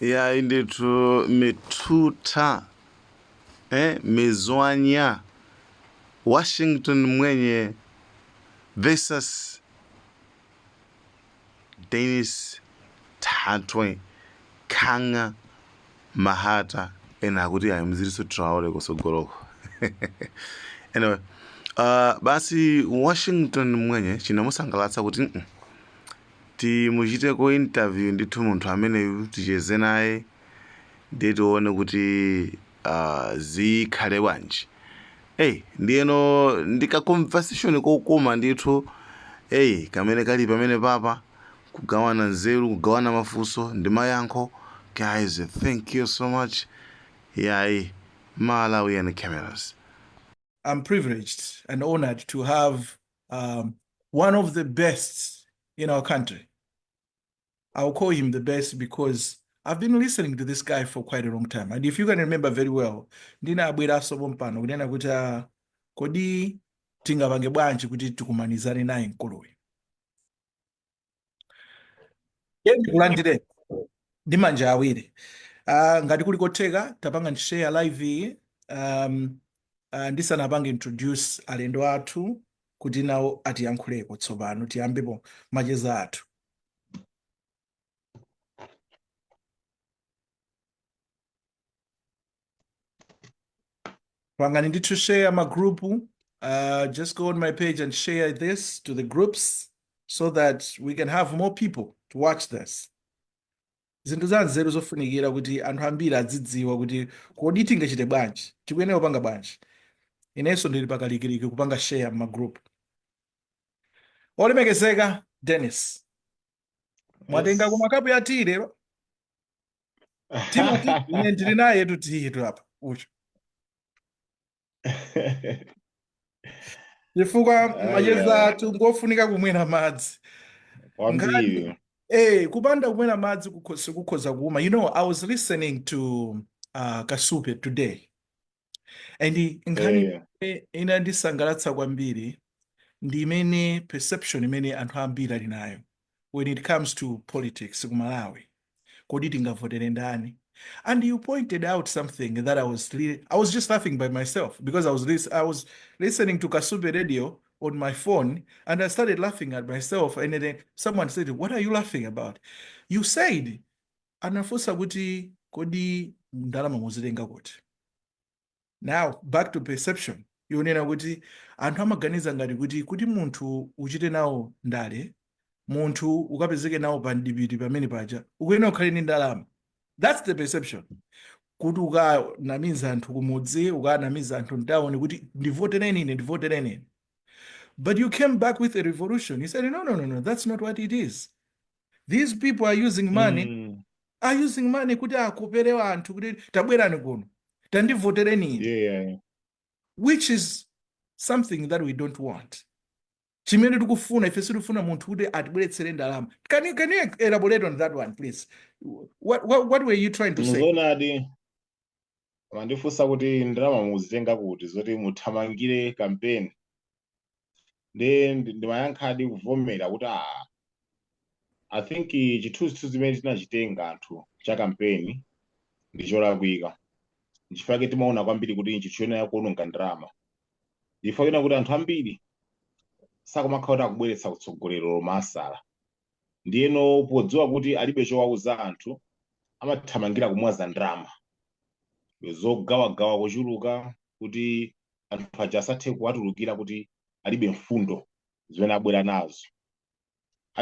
ya indetu mituta mezwanya Washington mwenye versus Dennis Tatwe Kanga Mahata ena kuti ayimziriso Traore kusogoloko. Anyway, basi Washington mwenye chinamusangalatsa kuti timuchiteko interview ndithu munthu amene ticheze naye nditione kuti zikhale bwanji. Ndiyeno ndika conversation kokoma ndithu kamene kali pamene papa kugawana nzeru, kugawana mafunso ndi mayankho. Guys, thank you so much. Malawi and cameras. I'm privileged and honored to have one of the best in our country. I'll call him the best because I've been listening to this guy for quite a long time. And if you can remember very well, ndina abwera sobompano kunena kuti kodi tingapange bwanji kuti tikumanizane naye mkuluyu. Kulandire ndi manja awiri. Ngati kuli kotheka tapanga share live iyi. Ndisanapange introduce alendo athu kuti nawo atiyankhuleko tsopano tiyambepo macheza athu. Pangani ndithu share my group. Just go on my page and share this to the groups so that we can have more people to watch this. Zinthu za nzeru zofunikira kuti anthu ambiri adzidziwa kuti kodi tingachite bwanji, tikuyenera kupanga bwanji. Inenso ndili pakalikiliki kupanga share my group. Olemekezeka Dennis. Mwatenga kumakapu ya tii lero. Timothy ine ndili naye yetu tii hapa. Ucho. Chifukwa macheza athu ngofunika kumwera madzi. Kwambiri. Kupanda kumwera madzi kukhoza kuuma. You know, I was listening to Kasupe today. And nkhani ina ndisangalatsa kwambiri ndi imene perception imene anthu ambiri ali nayo when it comes to politics ku Malawi. Kodi tingavotere ndani? And you pointed out something that I was just laughing by myself because I was listening to Kasupe radio on my phone and I started laughing at myself, and then someone said, "What are you laughing about?" You said, "Anafusa kuti kodi ndalama muzitenga kuti." Now back to perception. Yonena kuti anthu amaganiza ngati kuti munthu uchite nawo ndale, munthu ukapezeke nawo pa ndipiti pamene paja ukuyenera ukhale ndi ndalama. That's the perception. Kuti ukanamiza anthu kumudzi, ukanamiza anthu mtauni kuti ndivotereni. But you came back with a revolution. You said, no, that's not what it is. These people are using money. Are using money kuti akupere anthu kuti tabwerani kuno. Tandivotereni. Yeah. Which is something that we don't want. Chimene tikufuna ife sitifuna munthu kuti atibweretsere ndalama. Can you elaborate on that one, please? What were you trying to say? Nzonadi mandifusa kuti ndalama muzitenga kuti zoti muthamangire campaign. Ndimayankhadi kuvomera kuti I think chithunzithunzi chimene tinachitenga anthu cha campaign ndicholakwika. Nchifukwa timaona kwambiri kuti nchichona kuononga ndalama. Ndifuna kuti anthu ambiri sakumakhala kuti akubweretsa kutsogolero lomasala. Ndiyeno podziwa kuti alibe chowauza anthu amathamangira kumwaza ndalama zogawagawa kuchuluka kuti anthu aja asathe kuwatulukira kuti alibe mfundo zimene abwera nazo.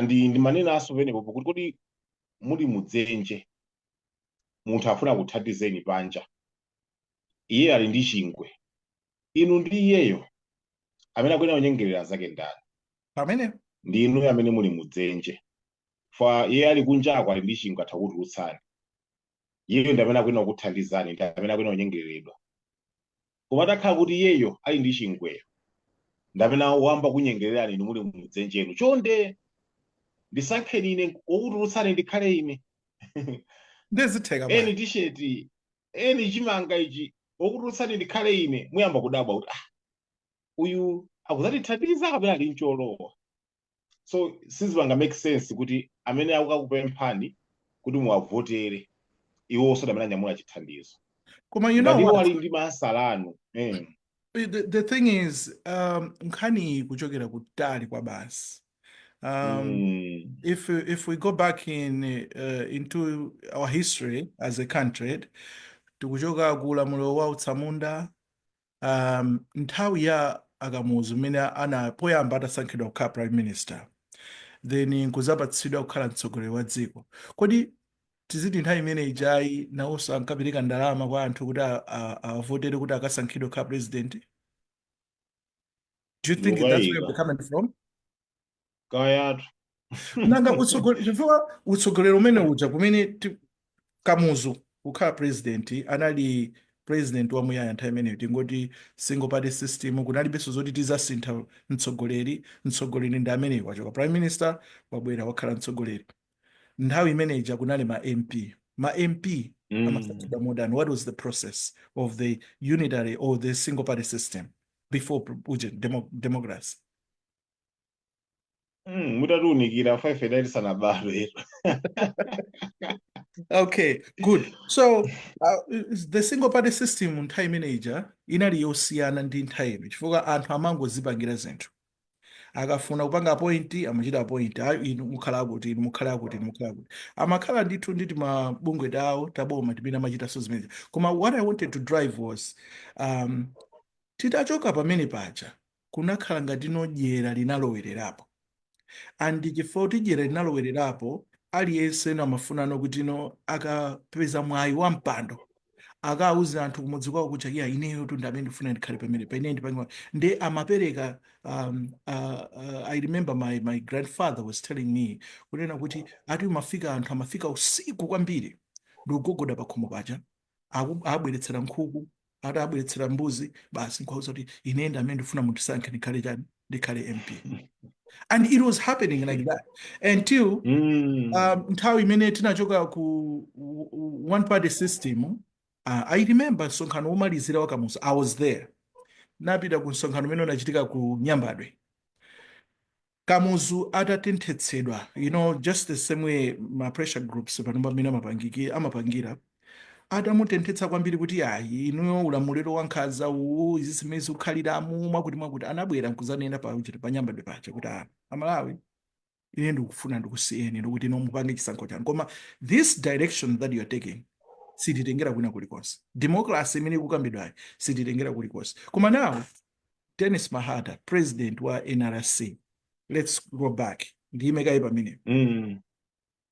Ndimanenanso penepo kuti muli mudzenje munthu afuna kuthandizeni panja, iye ali ndi chingwe, inu ndi iyeyo amene akuyenera kunyengerera zake ndani. Pamene ndi inu amene muli mudzenje. Fa iye ali kunjako ali ndi chingwe atha kutulutsani. Iyeyo ndi amene akuyenera kuthandizani, ndi amene akuyenera kunyengereredwa. Koma atakhala kuti iyeyo ali ndi chingweyo ndi amene wamba kunyengererani inu muli mudzenjenu. Chonde ndisankheni ine okutulutsani ndikhale ine. ndezitheka ba. Eni t-shirt, eni chimanga ichi okutulutsani ndikhale ine, muyamba kudabwa kuti uyu akuzatithandiza kapena ali ncholowa. So sizipanga make sense kuti amene akukupemphani kuti muwavotere iwo sadamene anyamula chithandizo Koma you know ngati iwo what? ali ndi masalano The thing is, nkhani kuchokera kutali kwa basi. If we go back into our history as a country, tikuchoka ku ulamuliro wa Utsamunda, nthawi ya Akamuzu mene poyamba atasankhidwa kukhala prime minister, then nkuzapatsidwa kukhala mtsogoleri wa dziko. Kodi tiziti nthawi imene ijayi nawonso ankapereka ndalama kwa anthu kuti avotere kuti akasankhidwe kukhala president? Do you think that's where we're coming from? kayatu Nanga utsogoleri umene uja kumene Kamuzu kukhala president anali president wamuyaya nthawi imeneyo, tingoti single party system, kunalibenso zoti tizasintha mtsogoleri ndi ameneyo wachoka prime minister wabwera wakhala mtsogoleri. Nthawi imene ija kunali ma MP amasankhidwa modern. What was the process of the unitary or the single party system before democracy? mutatiunikira 5 edali sanabadwe. Okay, good. So the single party system nthawi imene ija inali yosiyana ndi nthawi ino chifukwa anthu amangodzipangira zinthu. Akafuna kupanga appoint amachita appoint, inu mukhala kuti inu mukhala kuti inu mukhala kuti. Amakhala ndithu nditi mabungwe tawo taboma timene amachita so zimene. Koma what I wanted to drive was titachoka pamene paja kunakhala ngati dyera linalowererapo. And chifukwa kuti dyera linalowererapo aliyense amafuna kuti akapeza mwayi wa mpando akauze anthu kumudzi kwawo kuti ineyo tu ndamene ndifuna ndikhale pamene pa ine ndipanga nde amapereka. I remember my grandfather was telling me kunena kuti ati anthu amafika usiku kwambiri ndikugogoda pa khomo paja abweretsera nkhuku ati abweretsera mbuzi basi nkhauza kuti ine ndamene ndifuna mundisankhe ndikhale MP. And it was happening like that until nthawi imene tinachoka ku one party system. I remember msonkhano womalizira wa Kamuzu. I was there. Napita ku msonkhano umene unachitika ku Nyambadwe. Kamuzu atatenthetsedwa, just the same way my pressure groups panomba mina amapangira. Atamutenthetsa kwambiri kuti inuyo ulamuliro wankhanza uwu izisimezi ukhaliramu mwakuti anabwera nkuzanena pa Nyambadwe pacha kuti Amalawi ine ndikufuna ndikusiyeni ndikuti mupange chisankho chanu. Koma this direction that you are taking sititengera kwina kulikonse. Democracy imene ikukambidwayo sititengera kulikonse. Koma now Dennis Mahata, president wa NRC, let's go back ndiyimekayi pamene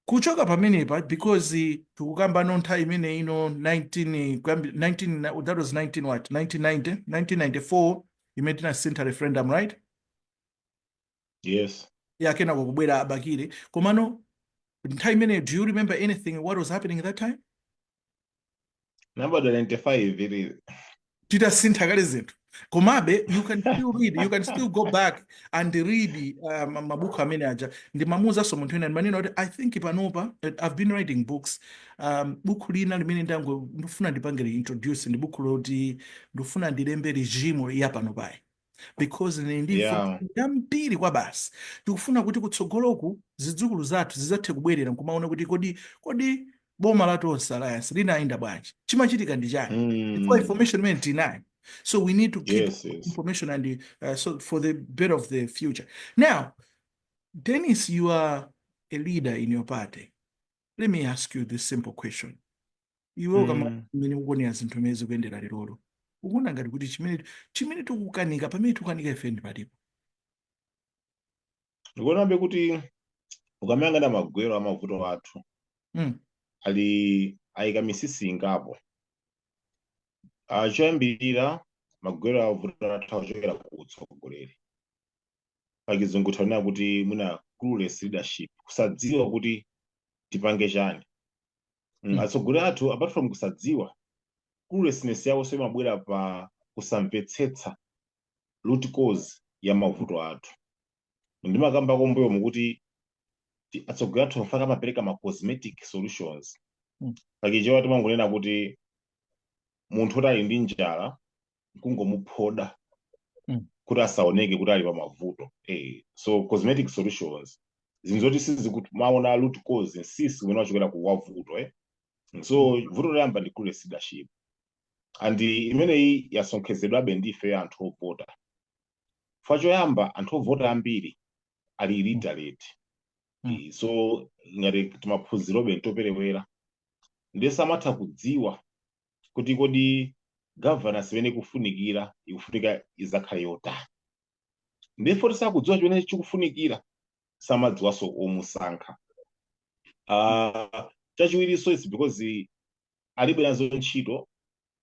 kuchoka pamenepa because tikukamba nthawi imene ino 19 that was 1994 imene tinasintha referendum, right? Yes. Kenako kubwera Abakire. Komano nthawi imene, do you remember anything what was happening at that time? Number 95 really. Titasintha kale zinthu. Komabe you can still read, you can still go back and read mabuku amene aja. Ndimamuza so munthu ena maneno I think panopa I've been writing books. Buku lina limene ndifuna ndipangire introduce ndi buku loti ndifuna ndilembe regime ya panopa. Because ndambiri kwa basi tikufuna kuti kutsogoloku zidzukulu zathu zizathe kubwerera nkumaona kuti kodi boma la Tonse Alliance linayenda bwanji, chimachitika ndi chani. It's information imene tinayo. So we need to keep information and so for the better of the future. Now, Dennis, you are a leader in your party. Let me ask you this simple question. You kama mene ukuonera zinthu imene zikuyendera lero. Ukuona ngati kuti chimene tikukanika pamene tikukanika ife ndi palipo. Ndikuonabe kuti ukamanga magwero amavuto athu ayika misisi ingapo. Choyambirira magwero avuto athu ochokera ku utsogoleri. Pachizungu tikunena kuti muna clueless leadership, kusadziwa kuti tipange chani. Atsogoleri athu apart from kusadziwa, cluelessness yawo imabwera pa kusamvetsetsa root cause ya mavuto athu. Ndimakamba komboyo mukuti atsogoleri athu amafaka amapereka ma cosmetic solutions. Pakichewa timangonena kuti munthu kuti ali ndi njala kungomuphoda kuti asaoneke kuti ali pa mavuto. So cosmetic solutions zinthu zoti sizikuti maona root cause nsisi umene wachokera ku wavuto. So vuto loyamba ndi clueless leadership, and imeneyi yasonkhezedwabe ndife anthu ovota. Chifukwa choyamba anthu ovota ambiri ali illiterate, so ngati timaphunzirobe ntoperewera ndiye samatha kudziwa kuti kodi governance imene ikufunika izakhale yotani. Ndipo sakudziwa chimene chikufunikira samadziwanso omusankha. Chachiwiriso is because alibe nazo ntchito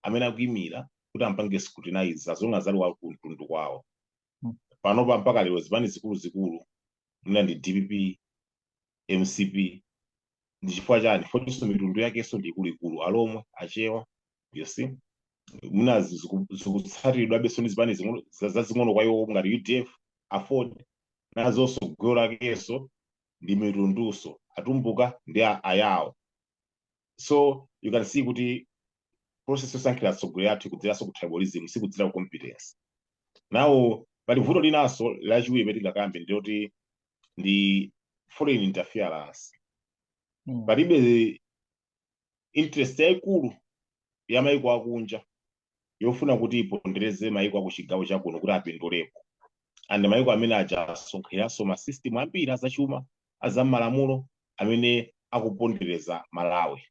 amene akuyimira kuti ampange scrutinize as long as ali wakumtundu kwawo. Panopa mpaka lero zipani zikuluzikulu muna ndi DPP, MCP, ndi chifukwa chani? Fotiso mitundu yakenso ndi ikuluikulu, alomwe, achewa, you see, muna zikutsatiridwabenso ndi zipani zazing'ono kwa iwo ngati UDF, Afford, nazonso gwero lakenso ndi mitundunso, atumbuka ndi ayawo. So you can see kuti process yosankhira atsogoleri athu ikudziranso ku tribalism, sikudzira ku competence. Now pali vuto linanso lachiwiri peti lakambe ndiyoti ndi foreign interference. Palibe interest yayikulu ya maiko akunja yofuna kuti ipondereze maiko akuchigawo chakuno kuti apindulepo, and maiko amene ajasonkheranso ma system ambiri azachuma azamalamulo amene akupondereza Malawi.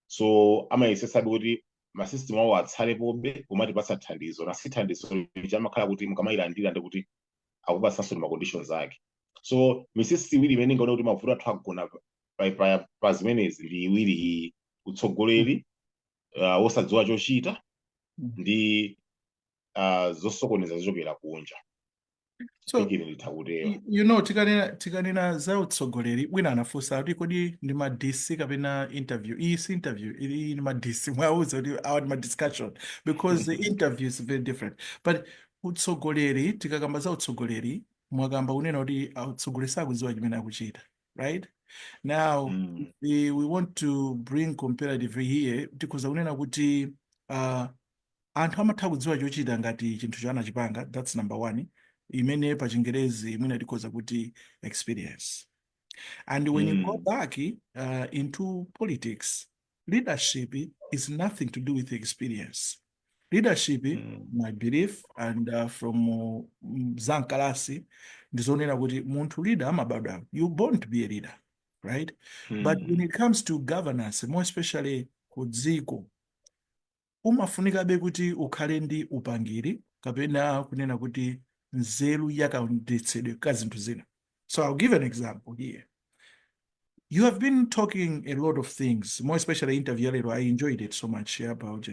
So amayesetsabe kuti ma system awo atsalepobe kumatipatsa thandizo, na si thandizo lichamakhala kuti mukamayilandira ndi kuti akupatsanso ma conditions ake. So misisi iwiri imene ingaona kuti mavuto athu agona pa zimenezi ndi iwiri iyi: utsogoleri wosadziwa chochita ndi zosokoneza zochokera kunja. So, you know, tikanena za utsogoleri bwina anafunsa kuti kodi ndi ma DC kapena interview. Iyi interview ili ni ma DC, mwauza kuti awa ma discussion, because the interview is very different. But utsogoleri, tikakamba za utsogoleri, mwakamba unena kuti utsogoleri sakudziwa chimene akuchita, right? Now, we want to bring comparative here, tikuza unena kuti anthu amatha kudziwa chochita ngati chinthu chanachipanga, that's number one. Imene pa Chingerezi imene tikoza kuti experience. And when you go back into politics, leadership is nothing to do with experience. Leadership, my belief, and from Zankalasi, ndizonena kuti munthu leader amabadwa. You're born to be a leader, right? But when it comes to governance, more especially kudziko, umafunika be kuti ukhale ndi upangiri kapena kunena kuti nzeru yakaonetsedwe ka zinthu zina. So I'll give an example here. You have been talking a lot of things, more especially interview lero. I enjoyed it so much here about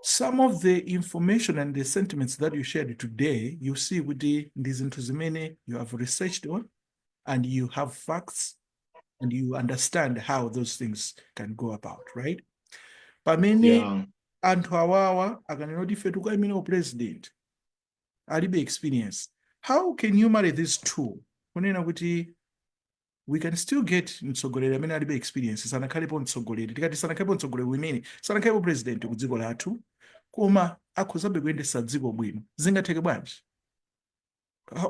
some of the information and the sentiments that you shared today, you see with these into zimene you have researched on, and you have facts, and you understand how those things can go about, right? Pamene anthu awawa akanena kuti ife tukayimira president alibe experience. How can you marry these two? Kunena kuti we can still get mtsogoleri amene alibe experience, sanakhalepo mtsogoleri. Tikati sanakhalepo mtsogoleri wimene sanakhalepo president ku dziko lathu, koma akhozabe kuyendetsa dziko bwino. Zingatheke bwanji?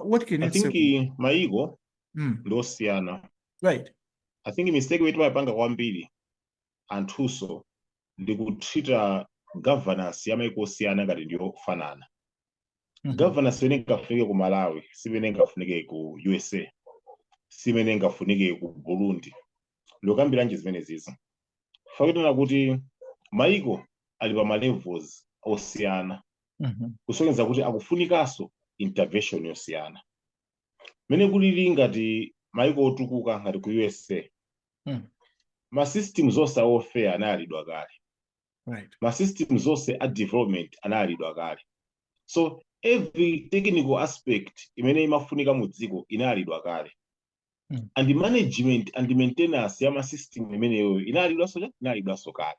What can you say? I think maiko ndosiyana. Right. I think mistake wetu mayapanga kwambiri anthuso ndi kutrita governance ya maiko osiyana ngati ndiyofanana. Governance imene ingafunike ku Malawi simene ingafunike ku USA, simene ingafunike ku Burundi. Ndokambiranje zimene zizo. Fakutana kuti maiko ali pa levels osiyana. Kusonyeza kuti akufunikanso intervention yosiyana. Mene kulili ngati maiko otukuka ngati ku USA. Ma systems onse warfare analidwa kale. Right. Ma systems onse a development analidwa kale. So every technical aspect imene imafunika mu dziko inalidwa kale. And the management and the maintenance ya ma system imeneyo inalidwaso kale.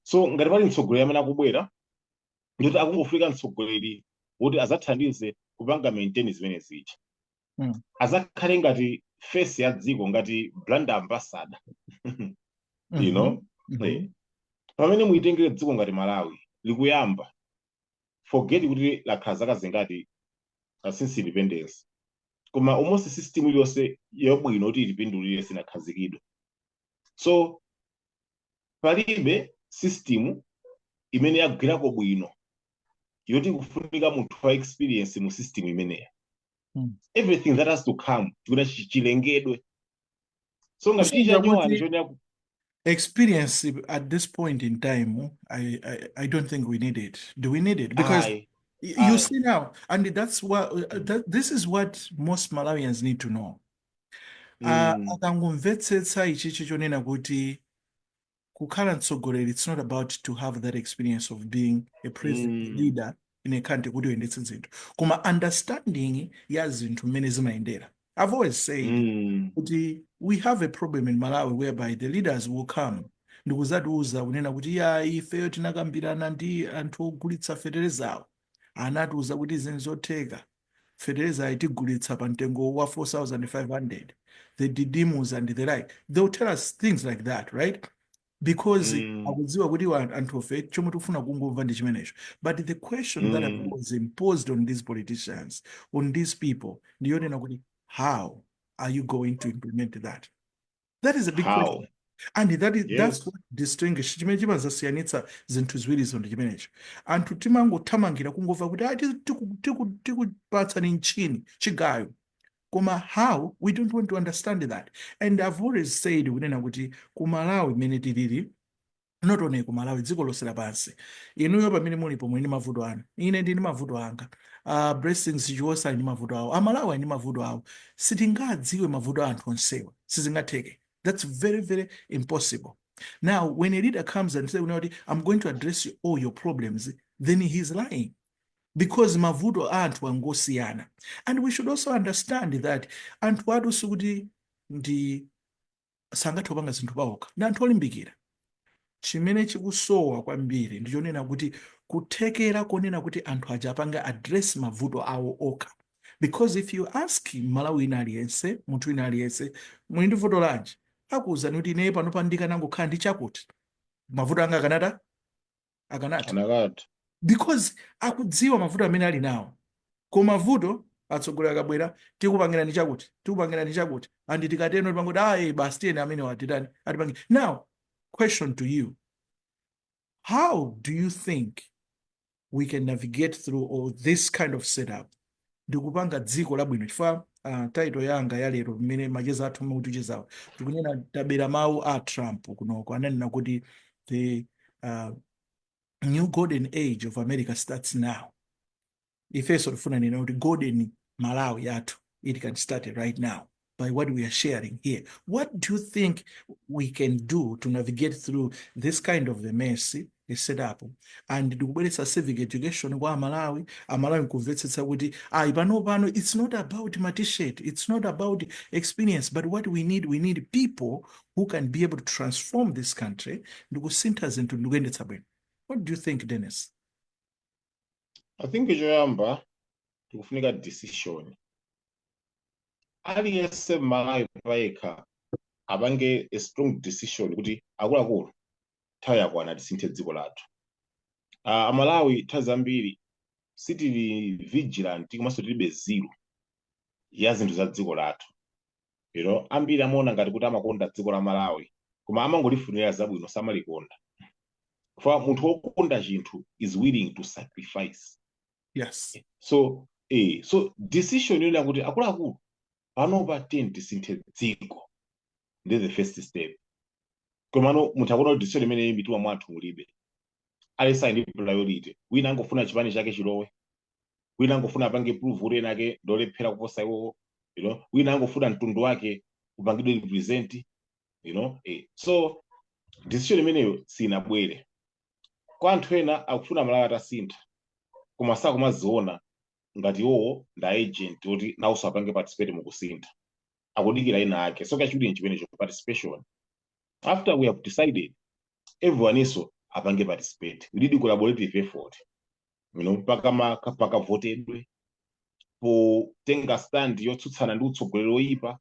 So ngati pali mtsogoleri amene akubwera ndikuti akungofika mtsogoleri woti azathandize kupanga maintain zimene zija. Azakhale ngati face ya dziko, ngati brand ambassador. You know? Pamene muitengere dziko ngati Malawi likuyamba, forget kuti lakhala zaka zingati since independence. Koma almost system iliyonse yabwino kuti ilipindulire sinakhazikidwa. So palibe system imene yagwirako bwino yoti kufunika munthu wa experience mu system imeneya. Everything that has to come tikuona chilengedwe. So ngati chichajowa ndichonera experience at this point in time, I don't think we need it. Do we need it? Because you see now, and that's what this is what most Malawians need to know. Akangomvetsetsa ichichi chonena kuti kukhala mtsogoleri, it's not about to have that experience of being a president leader in a country kuti uyendetse zinthu. Koma understanding ya zinthu mmene zimayendera. I've always said kuti we have a problem in Malawi whereby the leaders will come ndikuzatiuza kunena kuti ya ifeyo tinakambirana ndi anthu ogulitsa feterezawo anatiuza kuti zinthu zotheka fetereza itigulitsa pa mtengo wa 4,500, the didimus and the like. They'll tell us things like that, right? Because akudziwa kuti anthu ofe chomwe tikufuna kungomva ndi chimenecho. But the question that was imposed on these politicians, on these people, ndiyonena kuti how are you going to implement that? That is a big question. And that's what distinguishes chimene chimazasiyanitsa zinthu ziwiri zonde chimenecho. Anthu timangothamangira kungomva kuti tikupatsani nchini chigayo. Koma how, we don't want to understand that. And I've always said kunena kuti kumalawi mene tilili, not only kumalawi dziko lonse lapansi, inuyo pamene mulipo muli ndi mavuto anu, ine ndili mavuto anga, blessings chiwosa ndi mavuto awo, amalawi ndi mavuto awo. Sitingadziwe mavuto anthu onsewa, sizingatheke. That's very, very impossible. Now, when a leader comes and says, I'm going to address all your problems, then he's lying. Because mavuto anthu angosiyana. And we should also understand that anthu adu sikuti ndi sangathe kupanga zinthu pawokha. Na anthu olimbikira. Chimene chikusowa kwambiri ndichonena kuti kuthekera konena kuti anthu aja apanga address mavuto awo okha. Because if you ask Malawi ina aliyense, munthu ina aliyense, muli ndi vuto lanji, akuwuzani kuti ine pano pandikanangokhala ndi chakuti. Mavuto anga akanati. Because akudziwa mavuto amene ali nawo. Koma mavuto atsogoleri akabwera tikupangirani chakuti. Andi tikateno tipangoti basi tiyeni amene watitani atipange. Now, question to you. How do you think we can navigate through all this kind of setup? Ndikupanga dziko labwino chifukwa title yanga yalero mmene macheza athu mutichezawo. Tikunena tabera mawu a Trump kunoko ananena kuti the new golden age of America starts now. Ifeso tufuna nina kuti golden Malawi yathu, it can start right now by what we are sharing here. What do you think we can do to navigate through this kind of the mess is set up? And ndikubweretsa civic education kwa Amalawi kumvetsetsa kuti pano it's not about my t-shirt, it's not about experience, but what we need people who can be able to transform this country ndikusintha zinthu ndikuyendetsa bwino. What do you think, Dennis? I think choyamba tikufunika decision. Aliyense Malawi payekha apange a strong decision kuti akuluakulu nthawi yakwana tisinthe dziko lathu. Amalawi nthawi zambiri sitili vigilant komanso tilibe zero ya zinthu za dziko lathu. Ambiri amaona ngati kuti amakonda dziko la Malawi koma amangolifunira zabwino samalikonda. For munthu wokonda chinthu is willing to sacrifice. Yes. So decision yona kuti akuluakulu panopa tisinthe dziko. This is the first step. Komano munthu akona decision imene mitima mwathu mulibe. Alisa ndi priority. Wina angofuna chipani chake chilowe. Wina angofuna apange prove uri nake ndolephera kuposa iwo. Wina angofuna mtundu wake upangidwe represent. So decision imeneyo sinabwere. Kwa anthu ena akufuna Malawi atasintha koma sakumaziona ngati iwowo nda agent oti nawonso apange participate mukusintha. Akudikira ena ake. So kachuli chimenecho participation. After we have decided, everyone also apange participate. We need collaborative effort. Paka votedwe tenga stand yotsutsana ndi utsogoleri oyipa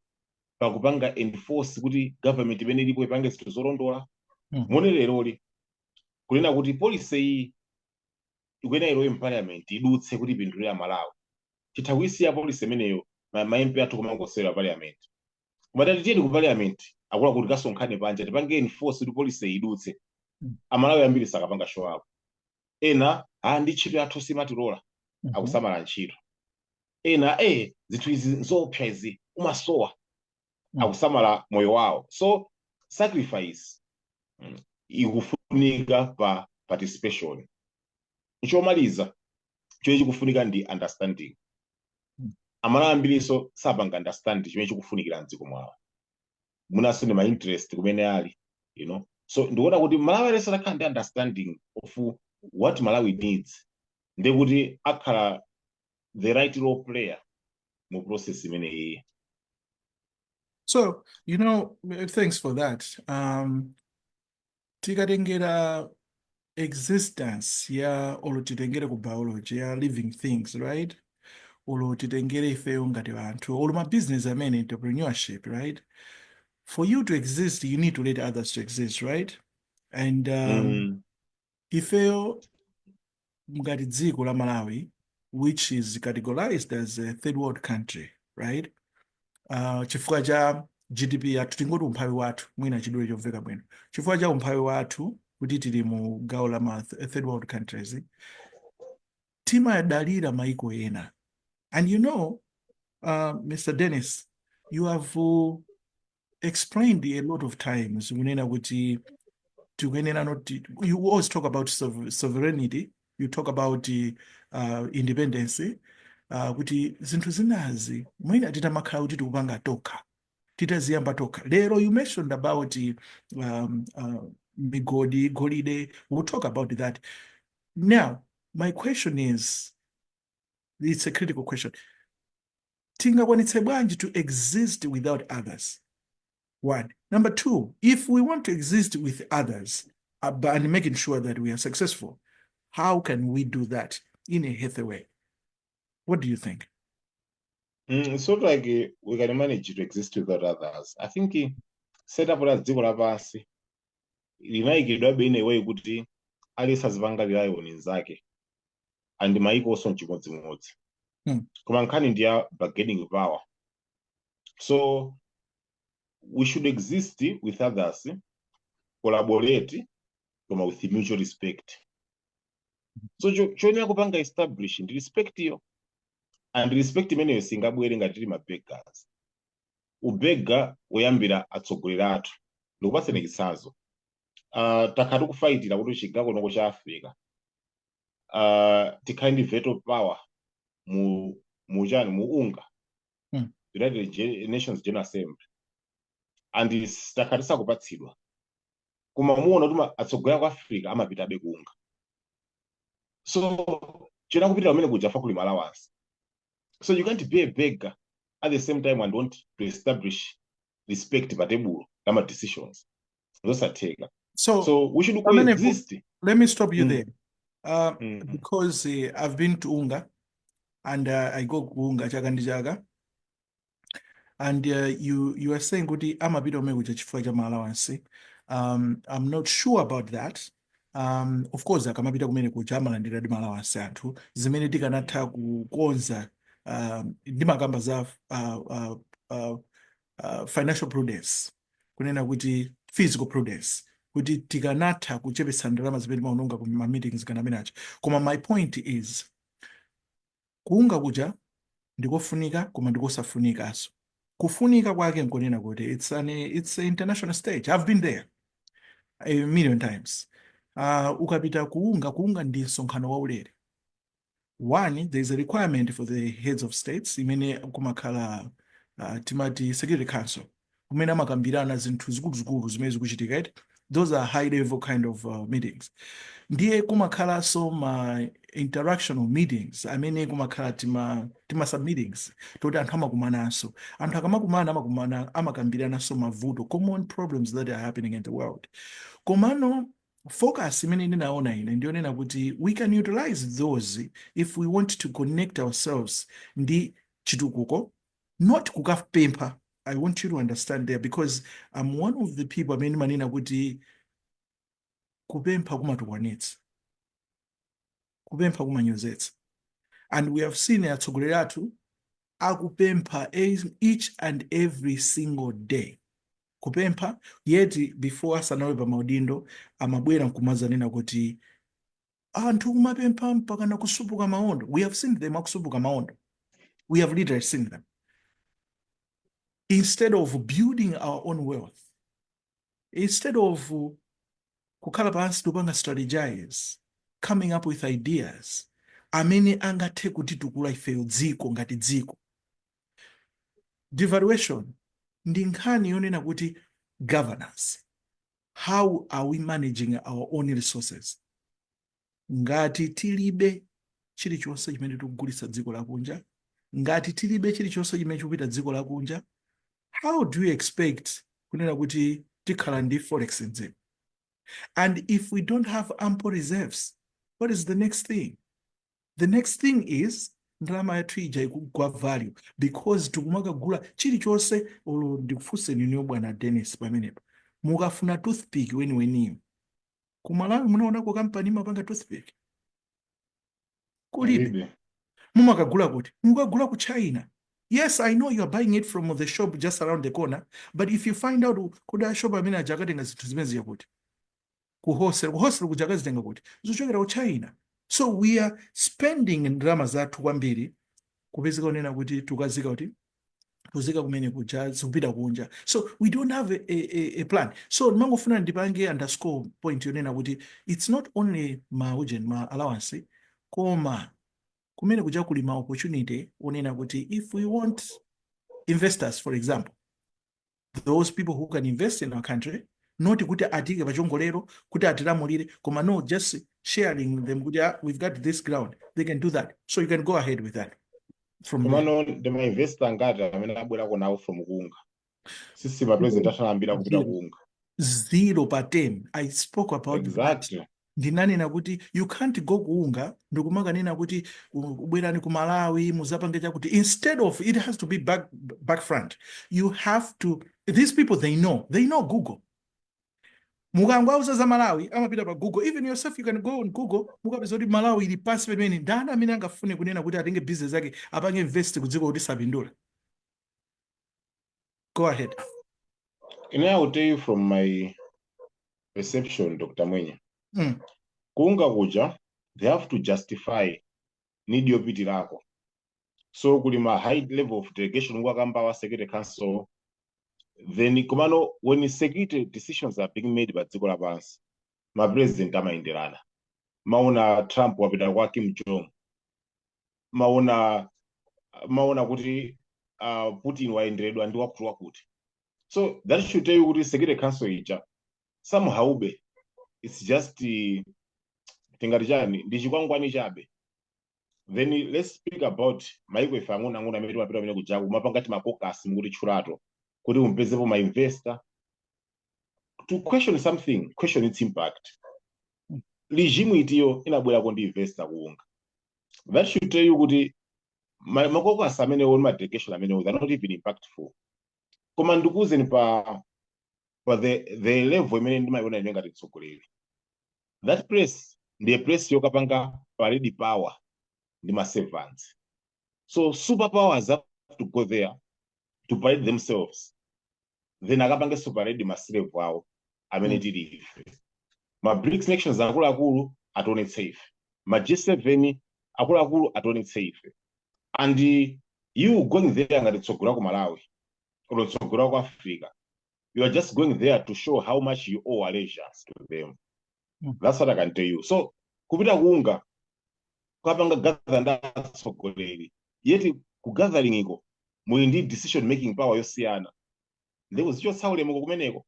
pakupanga enforce kuti government imene ilipo ipange zinthu zolondola. Mone leroli kunena kuti policy iyi ikuyenera ilowe parliament idutse kuti ipindulire Malawi. Chithakuisiya policy imeneyo ma MP athu kumangosera parliament. Koma tiyeni ku parliament akula kuti kasonkhane panja tipange enforce kuti police idutse Mm. amalawi ambiri sakapanga show up ena ndi ntchito yathu simatilola akusamala ntchito ena zinthu izi nzopsa izi umasowa akusamala moyo wawo. So sacrifice ikufunika pa participation. Nchomaliza chomwe chikufunika ndi understanding. Amalawi ambiriso sapanga understand chomwe chikufunikira mdziko mwawo, munaso ndi ma interest kumene ali, you know. So ndikuona kuti Malawi alese akhala ndi understanding of what Malawi needs, ndi kuti akhala the right role player mu process imene iyi. So, you know, thanks for that. Tikatengera existence ya olo titengere ku biology ya living things, right? Olo titengere ifeyo ngati anthu olo ma business amene entrepreneurship, right? For you to exist, you need to let others to exist, right? And ifeyo ngati dziko la Malawi, which is categorized as a third world country, right? Chifukwa cha GDP yathu tingoti umphawi wathu mwina chidule chomveka bwino, chifukwa cha umphawi wathu kuti tili mu gawo la ma third world countries, timadalira maiko ena. And you know, Mr. Dennis, you have explained a lot of times unena kuti you always talk about sovereignty, you talk about independence, kuti zinthu zinazi mwina titamakhala kuti tikupanga tokha, titaziyamba tokha. Lero you mentioned about migodi, golide. We'll talk about that. Now, my question is, it's a critical question. Tingakwanitse bwanji to exist without others? One. Number two, if we want to exist with others and making sure that we are successful, how can we do that in a healthy way? What do you think? So like we can manage to exist without others. I think set up as dziko lapansi linayikidwabe in a way kuti alisazivangalilayo nzake and maiko also nchimodzimodzi. Koma nkhani ndi ya bargaining power. So we should exist with others, collaborate, koma with mutual respect. So chonera kupanga establish ndi respect yo, and respect imeneyo singabwere ngati tili mabeggars. Ubega woyambira atsogoleri athu ndikupatseni chitsanzo. Takhala tikufayitira kuti chigawo noko cha Africa tikhale ndi veto power mu unga United Nations General Assembly, and takhala tisakupatsidwa, koma muona kuti atsogoleri ku Africa amapitabe kunga. So chena kupitira pamene kuja fa kuli malawansi. So you can't be a beggar at the same time and want to establish respect pa table lama decisions. Those are taken. So we should coexist. Let me stop you there. Because I've been to Unga, and I go to Unga chaka ndi chaka, and you are saying kuti amapita omwe kuja chifukwa cha malawansi. I'm not sure about that. Of course akamapita kumene kuja amalandira di malawansi anthu zimene tikanatha kukonza ndi makamba za financial prudence, kunena kuti physical prudence, kuti tikanatha kuchepetsa ndalama zimene maunonga ku ma meetings kana amenacho. Koma my point is kuunga kuja ndikofunika koma ndikosafunikanso. Kufunika kwake nkonena kuti it's an international stage. I've been there a million times. Ukapita kuunga ndi msonkhano waulere. One, there's a requirement for the heads of states imene kumakhala timati Security Council kumene amakambirana zinthu zikuluzikulu zimene zikuchitika. Those are high level kind of meetings. Ndiye kumakhala so ma interactional meetings amene kumakhala tima sub meetings toti anthu amakumananso. Anthu akamakumana amakambirana so mavuto, common problems that are happening in the world. Komano focus imene ndinaona ine ndionena kuti we can utilize those if we want to connect ourselves ndi chitukuko, not kukapempha. I want you to understand there, because I'm one of the people amene manena kuti kupempha kumatukwanitsa, kupempha kumanyozetsa. And we have seen atsogoleri athu akupempha each and every single day. kupempha, yeti before asanawe pa maudindo amabwera nkumazanena kuti anthu kumapempha mpaka na kusupuka maondo. We have seen them akusupuka maondo. We have literally seen them. Instead of building our own wealth, instead of kukhala pansi tupanga strategize, coming up with ideas, amene angathe kuti tukula ifeyo dziko ngati dziko. Devaluation ndi nkhani yonena kuti governance. How are we managing our own resources? Ngati tilibe chilichonse chimene tikugulitsa dziko lakunja, ngati tilibe chilichonse chimene chikupita dziko lakunja, how do you expect kunena kuti tikhala ndi forex nzima? And if we don't have ample reserves, what is the next thing? The next thing is ndalama yathu ija ikugwa value, because tikumakagula chilichonse. Olo ndikufunse niniyo bwana Dennis pamenepo, mukafuna toothpick weniweniyo kumalawi munaonako kampani mapanga toothpick? Kulibe. Mumakagula kuti? Mukagula ku China. Yes, I know you are buying it from the shop just around the corner, but if you find out kuda shop amene ajakatenga zinthu zimene ziya kuti ku wholesale kujaka zitenga kuti zichokera ku China. So we are spending ndalama zathu kwambiri kupezeka kunena kuti tukazika kuti kuzika kumene kuja zikupita kunja. So we don't have a plan. So mangofuna ndipange underscore point yonena kuti it's not only ma allowance koma kumene kuja kuli ma opportunity onena kuti if we want investors, for example, those people who can invest in our country, not kuti atike pachongolero kuti atilamulire koma no, just sharing them kuti we've got this ground, they can do that. So you can go ahead with that. From the investor ngati amene abwera nawo from kunga sisi ma presentation ambira kupita kunga 0 per 10. I spoke about exactly that. Ndinanena kuti you can't go kuunga ndikumakanena kuti ubwerani ku Malawi muzapange chakuti. Instead of it has to be back front. You have to, these people they know Google. Mukangwauza za Malawi amapita pa Google. Even yourself you can go on Google mukapeza kuti Malawi ili pasi pemene ndana amene angafune kunena kuti atenge business yake apange invest kudziko kuti sapindula. Go ahead. And I will tell you from my perception, Dr. Mwenye. Kuunga kuja, they have to justify need yopiti lako. So kulima high level of delegation wakamba wa Security Council. Then kumano when security decisions are being made by dziko lapansi, ma president amaenderana. Maona Trump wapita kwa Kim Jong. Maona kuti Putin waenderedwa ndi wakutua kuti. So that should tell you kuti Security Council ija somehow it's just tingati chani ndi chikwangwani chabe. Then let's speak about maiko ife ang'ono amene mapita amene kujaku kumapangati makokasi mukuti tchulato kuti umpezepo ma investor to question something, question its impact. Regime itiyo inabwera ndi investor kuunga. That should tell you kuti makokasi amene oli ma delegation amene they're not even impactful. Koma ndikuze pa the level imene ndimayona ine ngati mtsogoleri. That place ndiye place yokapanga parade power ndi ma servants. So superpowers have to go there to parade themselves. Then akapange superparade ma slave wawo amene tili ife. Ma BRICS nations akulu atonetse ife. Ma G7 akulu atonetse ife. And you going there ngati tsogolo ku Malawi or tsogolo ku Africa, you are just going there to show how much you owe allegiance to them. That's what I can tell you. So kupita kuunga kapanga gather ndatsogoleri yeti ku gathering iko muli ndi decision making power yosiyana. Lero zichotsa ulemu kumeneko,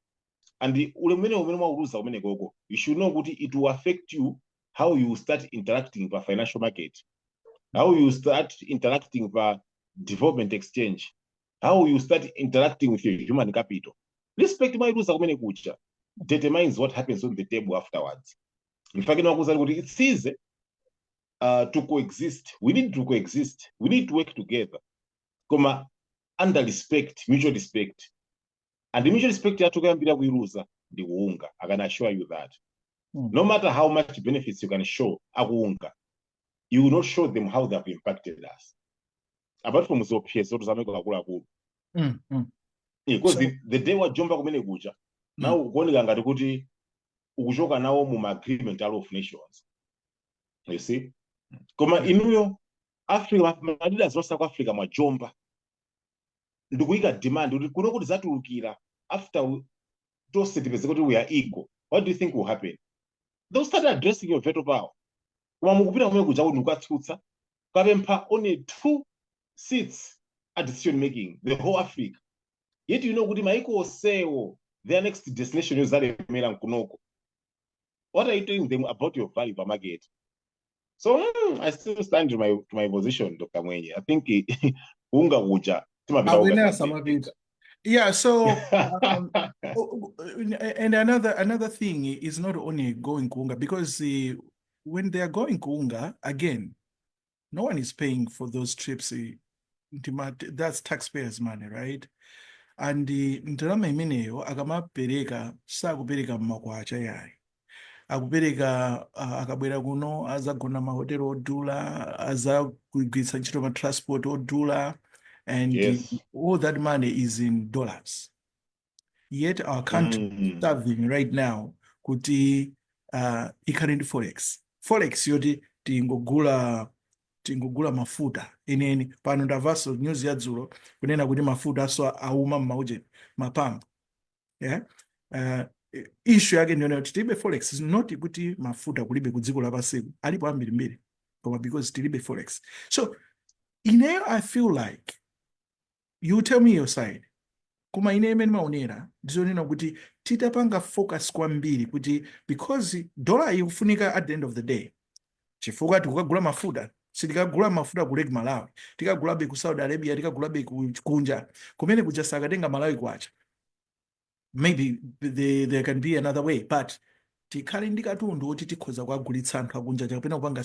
and ulemu umene mwauluza kumeneko you should know kuti it will affect you how you start interacting with financial market, how you start interacting with development exchange, how you start interacting with your human capital. Respect mwauluza kumeneko kucha determines what happens on the table afterwards. In fact, it's easy to coexist. We need to coexist. We need to work together. Koma under respect, mutual respect. And the mutual respect you have to go and be kuiruza the kuunga. I can assure you that. No matter how much benefits you can show akuunga, you will not show them how they have impacted us. Apart from so PS, because the day wajomba kumene kuja now kuoneka ngati kuti ukuchoka nawo mu agreement all of nations, you see. Koma inuyo Africa leaders wa South Africa mwajomba ndikuyika demand kuti kuno kuti zatulukira after tose tipeze kuti we are equal. What do you think will happen? They'll start addressing your veto power. Koma mukupita kumene kuja kuti mukatsutsa kapempha only 2 seats at decision making the whole Africa. Yet you know kuti maiko osewo their next destination yozalemera nkunoko. What are you telling them about your value per market? So I still stand to my position, Dr. Mwenye. I think unga kuja. Yeah, so and another thing is not only going Kuunga, because when they are going Kuunga, again, no one is paying for those trips. That's taxpayers' money, right? And ntarama imeneyo akamapereka sakupereka mmakwacha yayi. Akupereka akabwera kuno azagona mahotelo odula, azagwitsa ntchito ma transport odula, and all that money is in dollars. Yet our country is starving right now kuti current forex yoti tingogula mafuta ineni pano ndavaso news yadzulo kunena kuti mafuta aso auma m'maujeni mapamba. Yeah, issue yake ndiyo kuti tilibe forex is not kuti mafuta kulibe kudziko lapasiku alipo ambirimbiri koma because tilibe forex. So ineyo I feel like you tell me your side. Kuma ine imene maonera ndizonena kuti titapanga focus kwambiri kuti because dollar ikufunika at the end of the day. Chifukwa tikagula mafuta sitikagula mafuta ku Lake Malawi, tikagulabe ku Saudi Arabia, tikagulabe kunja kumene kuja sakatenga Malawi kwacha. Maybe there can be another way, but tikali ndi katundu oti tikhoza kwagulitsa anthu akunja kapena kupanga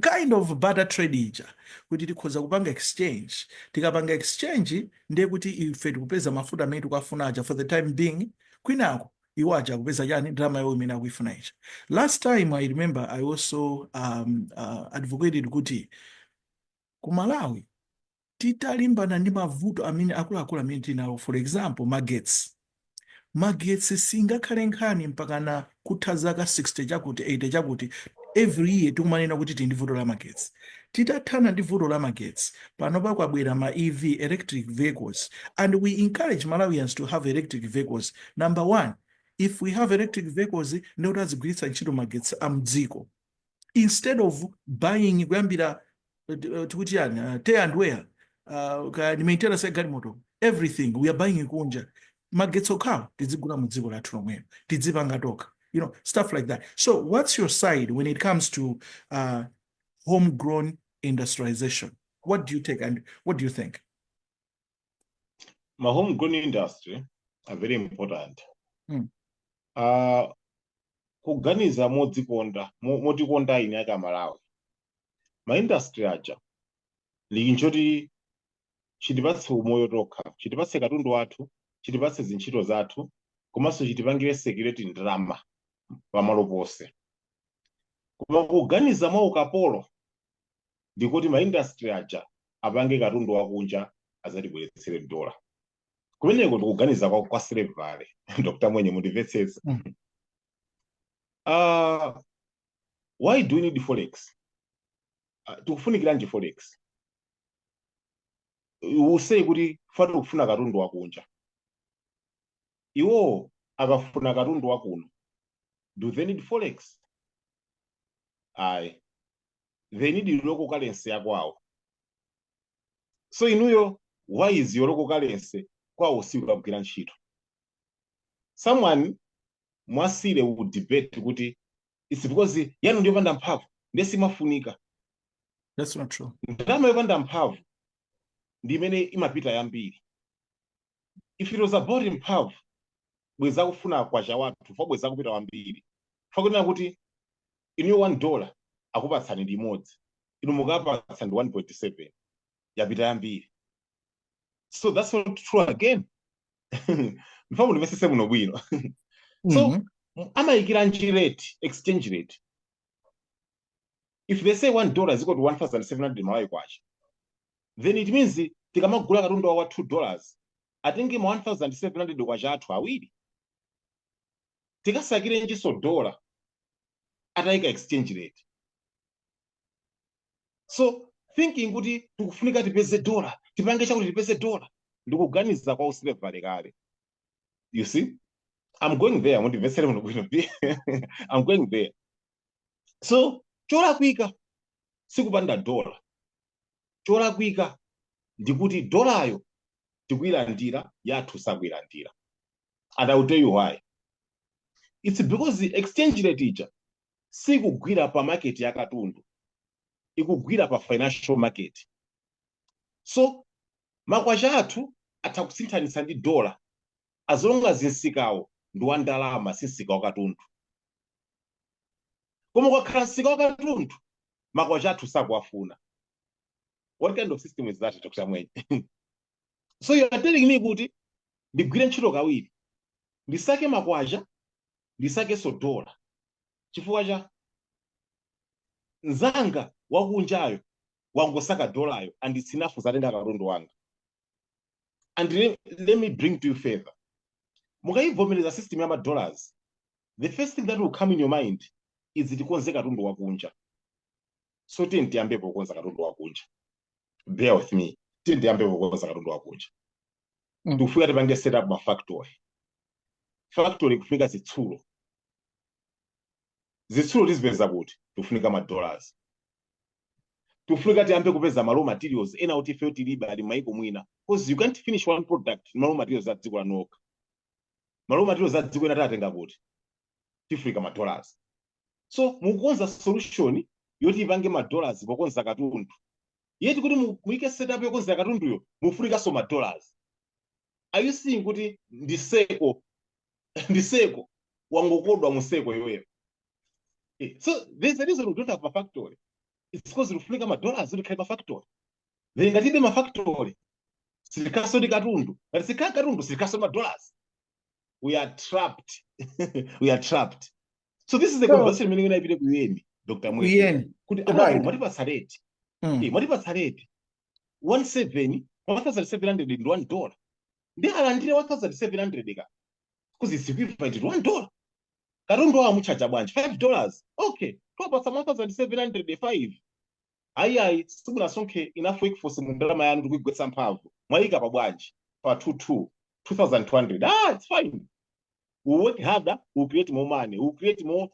kind of barter trade ija kuti tikhoza kupanga exchange. Tikapanga exchange ndiye kuti ife tikupeza mafuta amene tikafuna aja for the time being, kwinako iwo aja kupeza chani drama yawo imene akuyifuna ija. Last time I remember I also advocated kuti ku Malawi titalimbana ndi mavuto amene akuluakulu amene tinawo, for example magetsi singakhale nkhani mpaka na kutha zaka 60 chakuti 80 chakuti every year tikumanena kuti tindi vuto la magetsi. Titathana ndi vuto la magetsi panopa kwabwera ma EV, electric vehicles, and we encourage Malawians to have electric vehicles. Number one, if we have electric vehicles ndikuti azigwiritsa ntchito magetsi amdziko instead of buying kuyambira tikuti yani tear and wear ka maintenance ya galimoto, everything we are buying kunja. Magetsi okhawo tizigula mu dziko lathu lomwelo, tizipanga toka, stuff like that. So what's your side when it comes to homegrown industrialization? What do you take and what do you think? My homegrown industry are very important. Kuganiza modzikonda ine aka Malawi. Ma industry aja likinchoti chitipatse umoyo tokha, chitipatse katundu wathu, chitipatse zintchito zathu, komanso chitipangire security ndalama pamalo pose. Koma kuganiza mwa ukapolo ndikuti ma industry aja apange katundu wakunja azatibweretsere dola. Kumeneko ndikuganiza kwa slavery. Dr. Mwenye mundimvetsetse. Why do we need forex? Tikufunikiranji forex? Usei kuti fatu kufuna katundu wakunja. Iwo akafuna katundu wakuno, do they need forex? Aye. They need local currency yakwawo. So inuyo, why is your local currency kwawo sikugwira ntchito? Someone mwasile would debate kuti it's because yanu ndiyo panda mphamvu ndesimafunika. That's not true. Ndalama yopanda mphamvu ndi imene imapita yambiri. If it was about mphamvu bweza kufuna kwacha wathu fa bweza kupita wambiri. Fakunena kuti inu $1 akupatsani ndi imodzi, inu mukapatsa ndi 1.7 yapita yambiri. So that's not true again. Mphamvu ndimesese muno bwino. So amayikira rate, exchange rate. If they say $1 is equal to 1,700 Malawi kwacha, then it means tikamagula katundu wa $2 atengi ma 1700 kwacha athu awiri tikasakirenjiso dola atayika exchange rate. So thinking kuti tikufunika tipeze dola tipange chakuti tipeze dola ndikuganiza kwa usilevale kale. You see, I'm going there. I'm going there. So cholakwika sikupanda dola, cholakwika ndikuti dolayo tikuilandira yathu sakuilandira. And I will tell you why. It's because the exchange rate ija sikugwira pa market ya katundu, ikugwira pa financial market. So makwacha athu atakusinthanisa ndi dola as long as nsikawo ndi wa ndalama sinsika wa katundu. Koma kwakhala nsika wa katundu makwacha athu sakuwafuna. What kind of system is that, Dr. Mwenye? So you are telling me kuti ndigwire ntchito kawiri, ndisake makwacha ndisake so dola chifukwa cha nzanga wakunjayo wangosaka dolayo and it's enough zatenga katundu wanga. And let me bring to you further. Mukaivomereza system ya dollars, the first thing that will come in your mind is tikonze katundu wakunja. So tiyambepo kukonza katundu wakunja. Bear with me. Tiyambepo kukonza katundu wakunja. Tufika tipange set up ma factory. Factory kufika zitsulo. Zitsulo tizipeza kuti tufunika ma dollars. Tufika tiyambe kupeza ma raw materials ena kuti ife tilibe ali maiko mwina. Because you can't finish one product ma raw materials za dziko lanoka. Ma raw materials za dziko ena tatenga kuti tifika ma dollars. So mukonza solution yoti ipange ma dollars pokonza katundu. Yeti kuti muike setup yokonza katundu yo mufunika so ma dollars. Are you seeing kuti ndiseko wangokodwa museko yoyo? So there's a reason we don't have a factory. It's because we flick my dollars to create a factory. Then got it my factory. Silikaso di katundu. But sika katundu silikaso my dollars. We are trapped. We are trapped. So this is the conversation meaning when I video with Dr. Mwenye. Could what sareti? What sareti? 1,700 in $1. They are until 1,700 because it's equivalent to $1. Katundu wa muchacha bwanji $5. Okay, kwa some 1,705. Ayi simuna sonke enough work for some drama yanu to get some power. Mwaika pa bwanji for 2,200. It's fine. We work harder, we create more money, we create more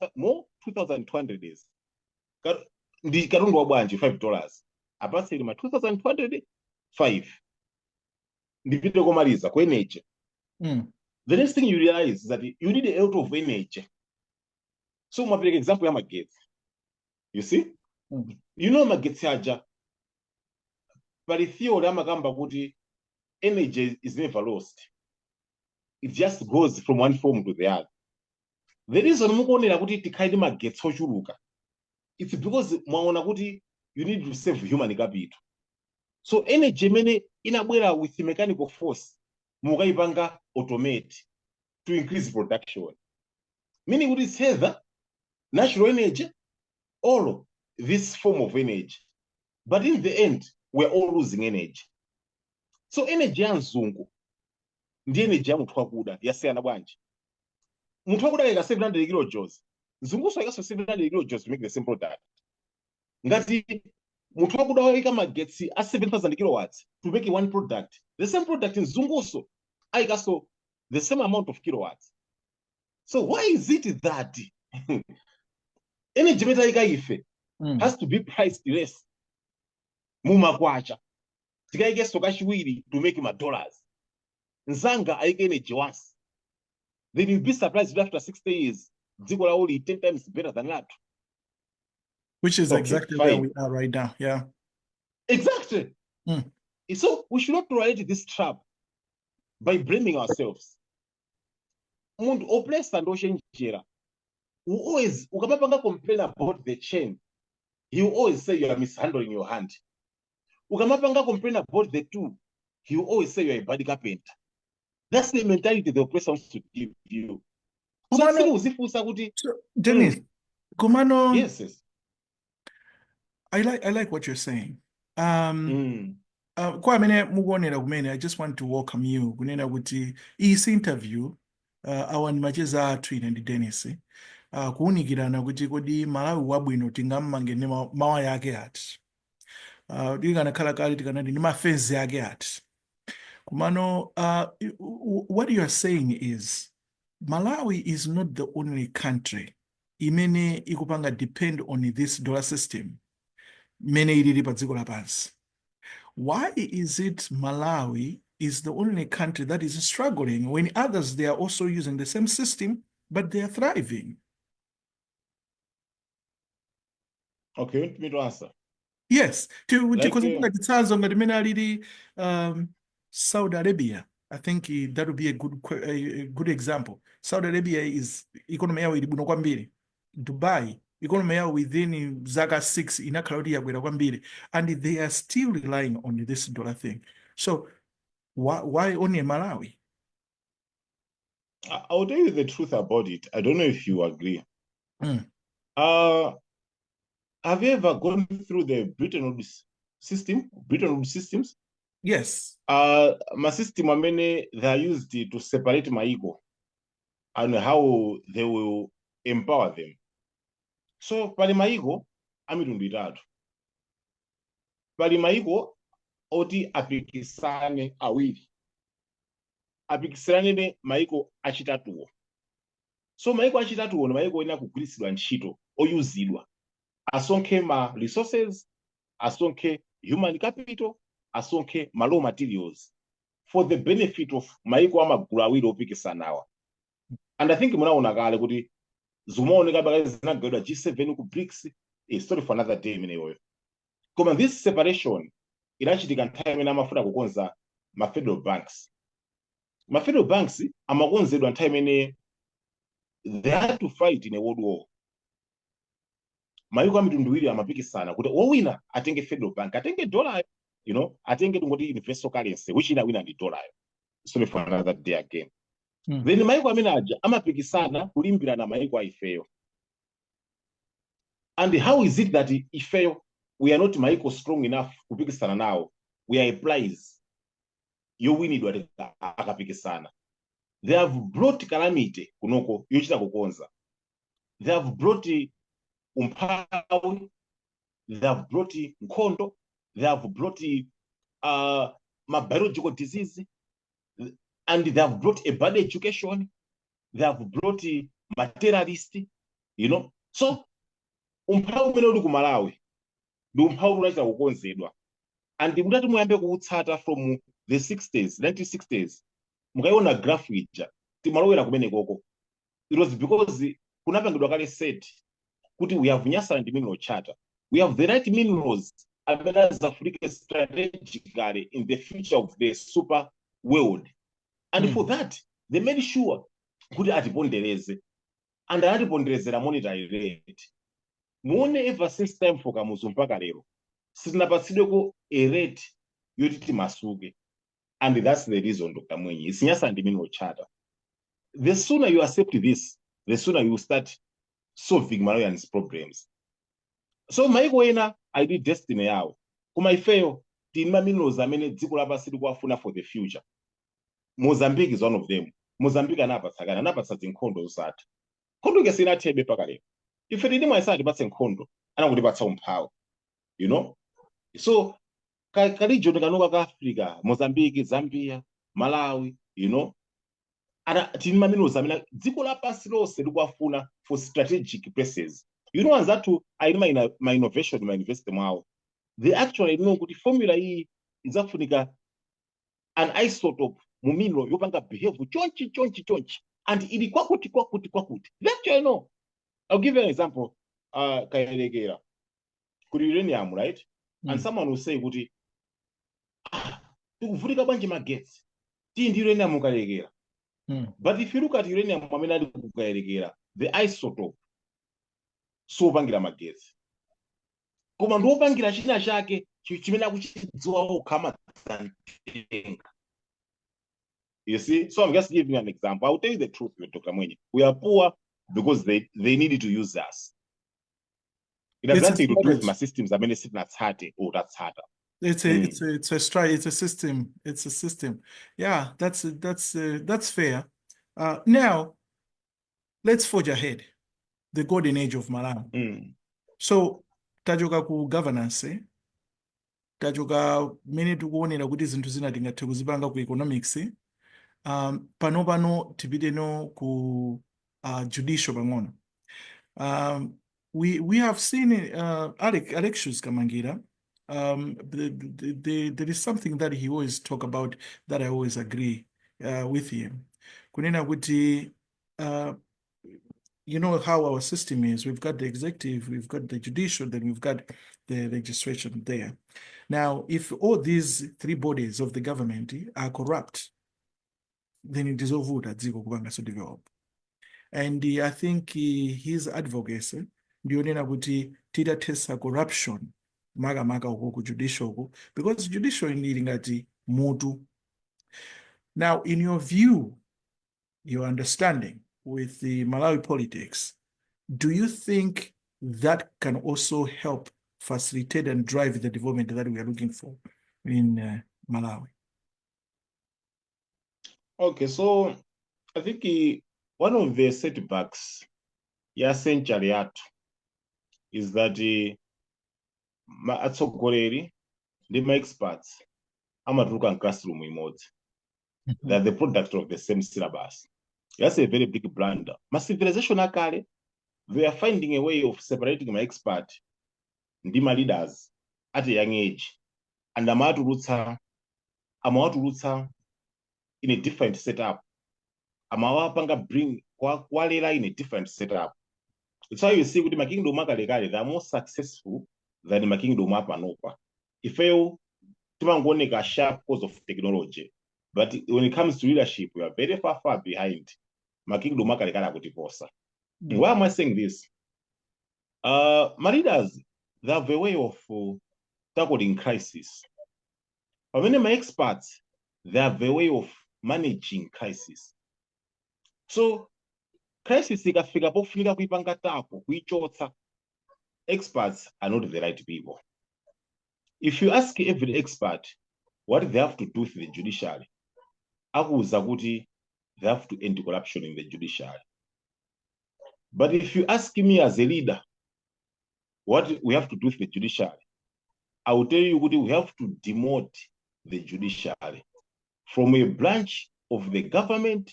2,200 days. Ndi katundu wa bwanji $5. Apasi ma 2,200 5. Ndipite komaliza kwa energy. The next thing you realize is that you need a lot of energy. So my big example ya magetsi. You see? You know magetsi aja. But theory amakamba kuti energy is never lost. It just goes from one form to the other. The reason mukuonera kuti tikaidi magetsi ochuluka, it's because mwaona kuti you need to save human capital. So energy mene inabwera with mechanical force mukaipanga automate to increase production. Meaning kuti it's either natural energy or this form of energy. But in the end, we're all losing energy. So energy ya nzungu ndi energy ya munthu wakuda yasiyana bwanji. Munthu wakuda kaika 700 kilojoules. Nzungu so ikaso 700 kilojoules to make the same product. Ngati munthu wakuda waika magetsi a 7,000 kilowatts to make one product. The same product in nzungu so aikaso the same amount of kilowatts. So why is it that energy meta ikaife has to be priced less? Mumakwacha tikaike soka chiwiri to make my dollars. Nzanga aike energy once, then you'll be surprised after 60 years dziko la only 10 times better than that. Which is exactly where we are right now. Yeah, exactly. So we should not tolerate this trap by blaming ourselves. Mundu oppressor ndo chenjera. We always ukamapanga complain about the chain, he will always say you are mishandling your hand. Ukamapanga complain about the tool, he will always say you are a bad carpenter. That's the mentality the oppressor wants to give you. So Dennis, yes. I like what you're saying. Kwa amene mukuonera kumene, I just want to welcome you kunena kuti this interview awa ndi macheza athu ine ndi Dennis kuunikirana kuti kodi Malawi wabwino tingammange ndi mawa yake ati tikanakhala kale tikanati ndi mafenzi yake ati kumano. What you are saying is Malawi is not the only country imene ikupanga depend on this dollar system imene ilili pa dziko lapansi. Why is it Malawi is the only country that is struggling when others, they are also using the same system, but they are thriving? Okay, you want me to answer? Yes. Like, Saudi Arabia, I think that would be a good example. Saudi Arabia is economy yawo ili bwino kwambiri. Dubai, economy yawo within zaka 6 inakhala kuti yakwera kwambiri, and they are still relying on this dollar thing. So why only Malawi? I'll tell you the truth about it. I don't know if you agree. Have you ever gone through the Bretton Woods systems? Yes. My system, I mean, they are used to separate my ego and how they will empower them. So, pali my ego, amitundu itatu. Pali my ego, oti apikisane awiri. Apikisane ne maiko achitatuwo. So maiko achitatuwo ni maiko ena kugwiritsidwa ntchito oyuzidwa. Asonke ma resources, asonke human capital, asonke ma raw materials for the benefit of maiko amagulu awiri opikisanawa. And I think munaona kale kuti zumaoneka baka zinagawidwa G7 ku BRICS, a story for another day imeneyo. Koma this separation inachitika nthawi imene amafuna kukonza ma federal banks. Ma federal banks amakonzedwa nthawi imene they had to fight in a world war. Maiko amitundu iwiri amapikisana kuti wowina atenge federal bank, atenge dollar, you know, atenge ngoti universal currency, which ina wina ndi dollar. Story for another day again. Then maiko amene aja amapikisana kulimbirana maiko a ifeyo. And how is it that ifeyo we are not maiko strong enough kupikisana nawo? We are a prize. Yowinidwa akapikisana. They have brought calamity kunoko yochita kukonza. They have brought umphawi, they have brought nkhondo, they have brought biological disease, and they have brought a bad education, they have brought terrorist, you know. So umphawi umene uli ku Malawi ndi umphawi unachita kukonzedwa, and mutati muyambe kuutsata from the 1960s mukaiona graph ija timalowera kumene koko. It was because kunapangidwa kale set kuti we have nyasa and mineral charter, we have the right minerals as Africa strategically in the future of the super world, and for that they made sure kuti atipondereze, and atiponderezera monetary rate. Muone ever since time for kamuzu mpaka lero sitinapatsidweko a rate yoti timasuke, and that's the reason Dr. Mwenye, it's nyasa and mineral charter. The sooner you accept this, the sooner you start solving Malawians' problems. So maiko ena I did destiny yawo. Kuma ifeyo tima minerals amene dziko lapasi likuwafuna for the future. Mozambique is one of them. Mozambique anapatsa zinkhondo usati. Nkhondo ke sinathebe paka lero. Ife tini mwaisati patse nkhondo, anakutipatsa umphawi. You know? So kalijo kanoka ka Africa, Mozambique, Zambia, Malawi, you know, tima minerals amene dziko lapasi lonse likuwafuna for strategic places. You know, anzatu ayima my innovation, my investment mwawo. They actually know kuti formula hii izafunika an isotope mu mineral yopanga behave chonchi, and ili kwakuti. They actually know. I'll give you an example. Kayerekera kuti uranium, right? And someone will say kuti tikuvulika bwanji magetsi ndi uranium kayerekera. But if you look at uranium amene ali kukayerekera, the isotope sopangira magetsi. Koma ndopangira china chake chimene akuchidziwa okama tsantenga. You see? So I'm just giving you an example. I'll tell you the truth, Dr. Mwenye. We are poor because they needed to use us. It has nothing to do with my systems. I mean, it's not hard or that's harder. It's a system. It's a system. Yeah, that's fair. Now let's forge ahead. The golden age of Malawi. So tachoka ku governance, tachoka mmene tikuonera kuti zinthu zina tingathe kuzipanga ku economics. Pano tipiteno ku judicial pang'ono. We have seen Alexius Kamangira. There is something that he always talk about that I always agree with him. Kunena kuti, you know how our system is. We've got the executive, we've got the judicial, then we've got the legislation there. Now, if all these three bodies of the government are corrupt, then it is over that Ziko Kubanga to develop. And I think his advocacy, ndionena kuti tita tesa corruption maga uko judicial, because judicial in ngati mutu. Now, in your view, your understanding with the Malawi politics, do you think that can also help facilitate and drive the development that we are looking for in Malawi? Okay, so I think one of the setbacks century yathu is that atsogoleri ndi experts amatuluka in classroom imodzi. They're the product of the same syllabus. That's a very big blunder. My civilization akale, they are finding a way of separating my expert ndi my leaders at a young age, and amawatulutsa in a different setup. Amawapanga bring kwalera in a different setup. It's why you see with my kingdom makalekale, they are more successful than my kingdom apanopa. If you a sharp cause of technology, but when it comes to leadership, we are very far behind. My kingdom makalekale kutiposa. Why am I saying this? My leaders, they have a way of tackling crisis. But many of my experts, they have a way of managing crisis. So, crisis ikafika pofunika kuipanga tapo, kuichotsa, experts are not the right people. If you ask every expert what they have to do with the judiciary, akuza kuti they have to end corruption in the judiciary. But if you ask me as a leader what we have to do with the judiciary, I will tell you we have to demote the judiciary from a branch of the government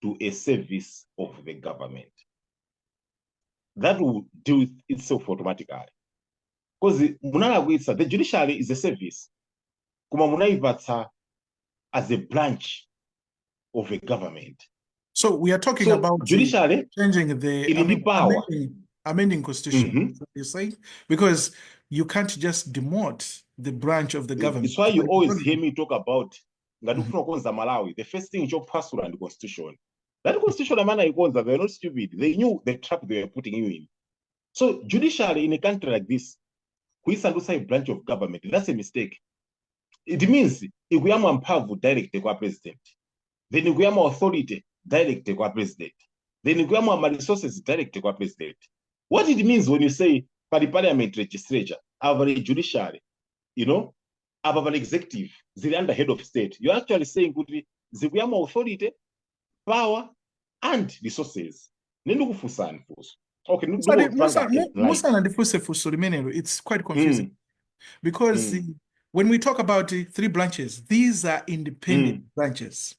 to a service of the government. That will do itself automatically. Because the judiciary is a service. As a branch of a government. So we are talking about judiciary changing the amending constitution, you say, because you can't just demote the branch of the government. It's why you always hear me talk about Malawi. The first thing is your pastoral and the constitution. That constitution, they're not stupid. They knew the trap they were putting you in. So judiciary in a country like this, who is a branch of government, that's a mistake. It means if we are power direct to president, then if we are authority direct to president, then if we are resources direct to president. What it means when you say parliament legislature, our judiciary, you know, our executive, the under head of state, you're actually saying the we are authority, power, and resources. Okay, it's quite confusing because when we talk about the three branches, these are independent branches.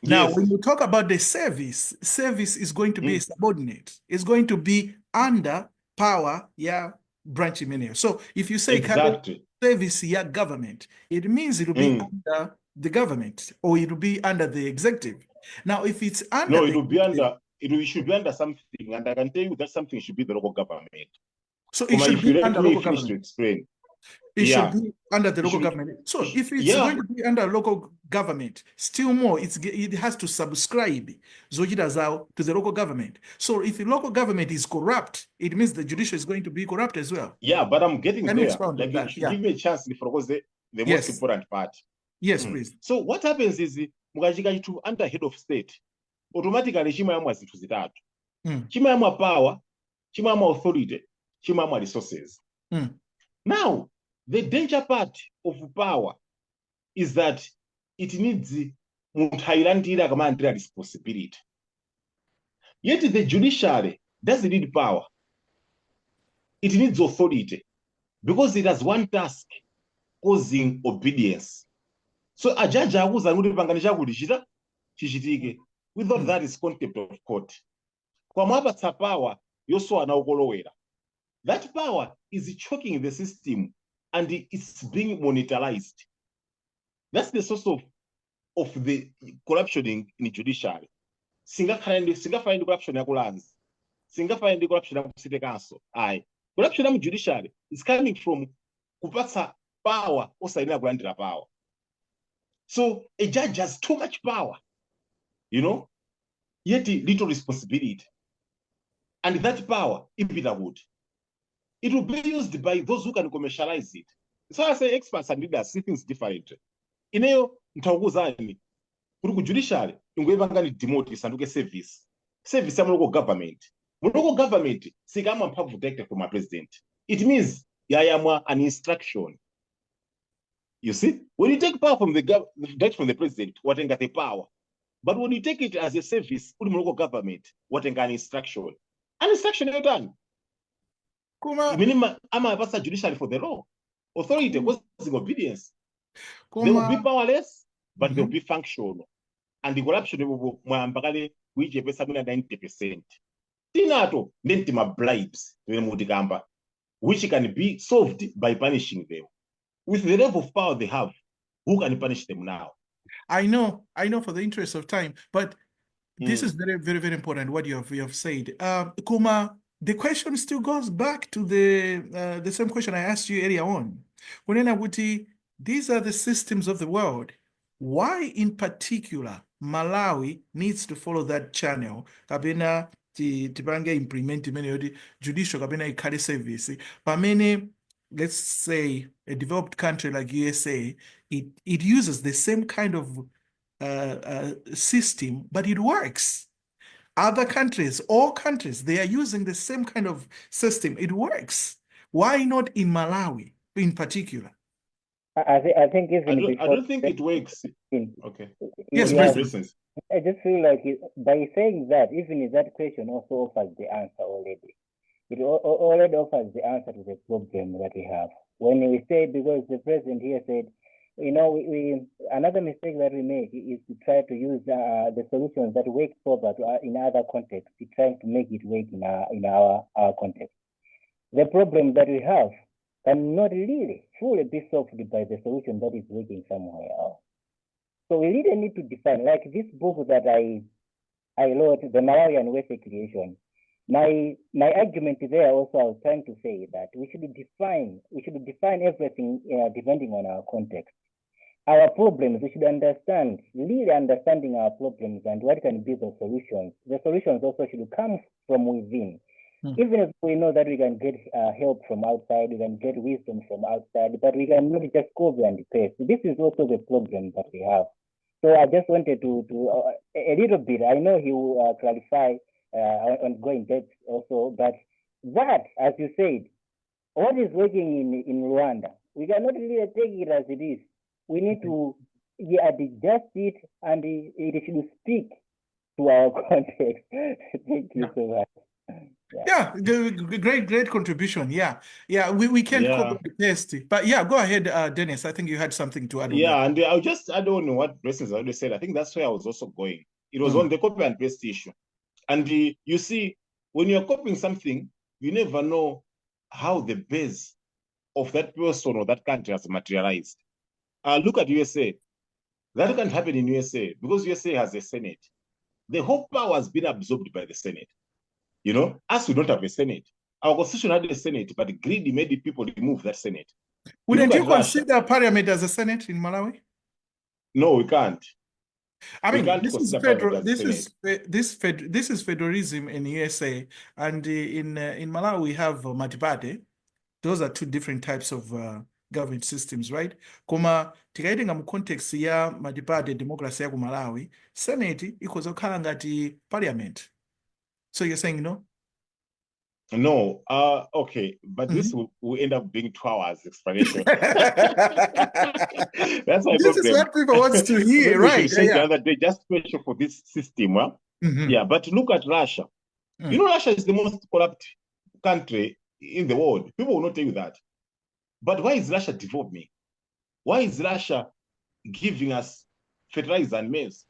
Now, when you talk about the service is going to be a subordinate. It's going to be under power, branch manager. So if you say service, government, it means it will be under the government or it will be under the executive. Now, if it's under, it will be under. It should be under something, and I can tell you that something should be the local government. So it should be under local government. To explain. It should be under the local government. So if it's going to be under local government, still more, it has to subscribe to the local government. So if the local government is corrupt, it means the judiciary is going to be corrupt as well. Yeah, but I'm getting there. Like, give me a chance because the most important part. Yes, please. So what happens is mukachika to under head of state, automatically chimayamwa zinthu zitatu. Chimayamwa power, chimayamwa authority, chimayamwa resources. Now, The danger part of power is that it needs munthu ayilandira akalandira responsibility. Yet the judiciary doesn't need power. It needs authority because it has one task, causing obedience. So a judge akuza kuti pangani chakuti chita chichitike. Without that is contempt of court. Kwa mwapatsa power yosowa na ukolowera. That power is choking the system and it's being monetarized. That's the source of the corruption in judiciary. Singafind corruption ya kulanzi. Singafind corruption ya city council. Aye. Corruption in judiciary is coming from kupatsa power osaina kulandira power. So a judge has too much power, you know, yet little responsibility. And that power, if it would, it will be used by those who can commercialize it. So I say experts and leaders see things different. Ineyo mtauguzani kuri judiciary ingwevangani demote sanduke service ya local government. Local government sigama mphamvu directed from a president. It means yayamwa an instruction. You see, when you take power from direct from the president, watenga the power. But when you take it as a service, local government, watenga an instruction. An instruction you're done. Minimum ama pasa judiciary for the law. Authority causing obedience. They will be powerless, but they will be functional. And the corruption will be which is 90%. Tinato nentima bribes which can be solved by punishing them. With the level of power they have, who can punish them now? I know for the interest of time, but this is very, very, very important what you have said. Kuma, the question still goes back to the same question I asked you earlier on. These are the systems of the world. Why in particular Malawi needs to follow that channel? Kabina tibange implement many judicial kabina ikali service. Pamene, let's say a developed country like USA, it uses the same kind of system, but it works. Other countries, all countries, they are using the same kind of system. It works. Why not in Malawi in particular? I think even I don't think it works. Okay. Yes, President. I just feel like by saying that, even that question also offers the answer already. It already offers the answer to the problem that we have. When we say, because the president here said, you know, another mistake that we make is to try to use the solutions that work forward in other contexts, trying to make it work in our context. The problem that we have cannot really fully be solved by the solution that is working somewhere else. So we really need to define, like this book that I wrote, The Malawian Welfare Creation. My argument there also, I was trying to say that we should define everything depending on our context. Our problems, we should understand, really understanding our problems and what can be the solutions. The solutions also should come from within. Even if we know that we can get help from outside, we can get wisdom from outside, but we cannot just copy and paste. This is also the problem that we have. So I just wanted to a little bit, I know he will clarify on going depth also, but that, as you said, what is working in Rwanda, we cannot really take it as it is. We need to adjust it, and it should speak to our context. Thank you so much. Yeah, great contribution. Yeah, we can't copy the paste, but yeah, go ahead, Dennis. I think you had something to add. Yeah, and I'll just add on what Blessings already said. I think that's where I was also going. It was on the copy and paste issue. And you see, when you're copying something, you never know how the base of that person or that country has materialized. Look at USA. That can't happen in USA because USA has a Senate. The whole power has been absorbed by the Senate. You know, us, we don't have a Senate. Our constitution had a Senate, but greed made the people remove that Senate. Wouldn't you consider Parliament as a Senate in Malawi? No, we can't. I mean, this is federal. This is federalism in USA, and in Malawi we have Matipate. Those are two different types of government systems, right? Koma tikaitenga mu context ya Matipate democracy ya ku Malawi, Senate ikhoza kukhala ngati Parliament. So you're saying no? No, okay, but this will end up being 2 hours explanation. That's my This is problem. what people want to hear, Maybe we right? should change the other day, just special for this system. Huh? Yeah, but look at Russia. You know, Russia is the most corrupt country in the world. People will not tell you that. But why is Russia developing? Why is Russia giving us fertilizer and maize?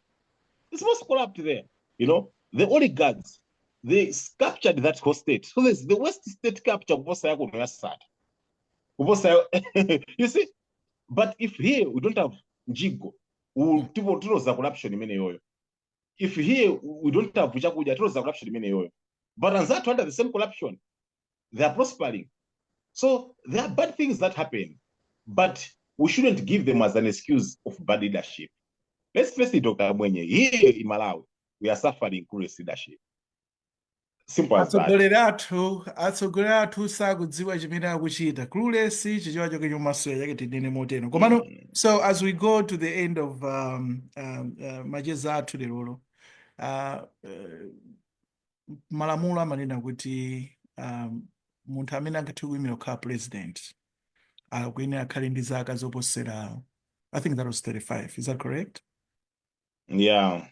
It's most corrupt there. You know, the oligarchs, they captured that whole state. So there's the West state capture. You see, but if here we don't have Njigo, people knows the corruption in many. If here we don't have Vujakuja, knows the corruption in many. But on that under the same corruption, they are prospering. So there are bad things that happen, but we shouldn't give them as an excuse of bad leadership. Let's face it, Dr. Mwenye, here in Malawi, we are suffering clueless leadership. Simple as that. Atsogoleri athu sakudziwa chimene akuchita. Clueless chichiwa choke chomasoya chake tinene moteno. Komano, so as we go to the end of macheza athu lerolo, malamulo amanena kuti munthu amene angathe kuyimira kukhala president akuyenera akhale ndi zaka zoposera, I think that was 35. Is that correct? Yeah.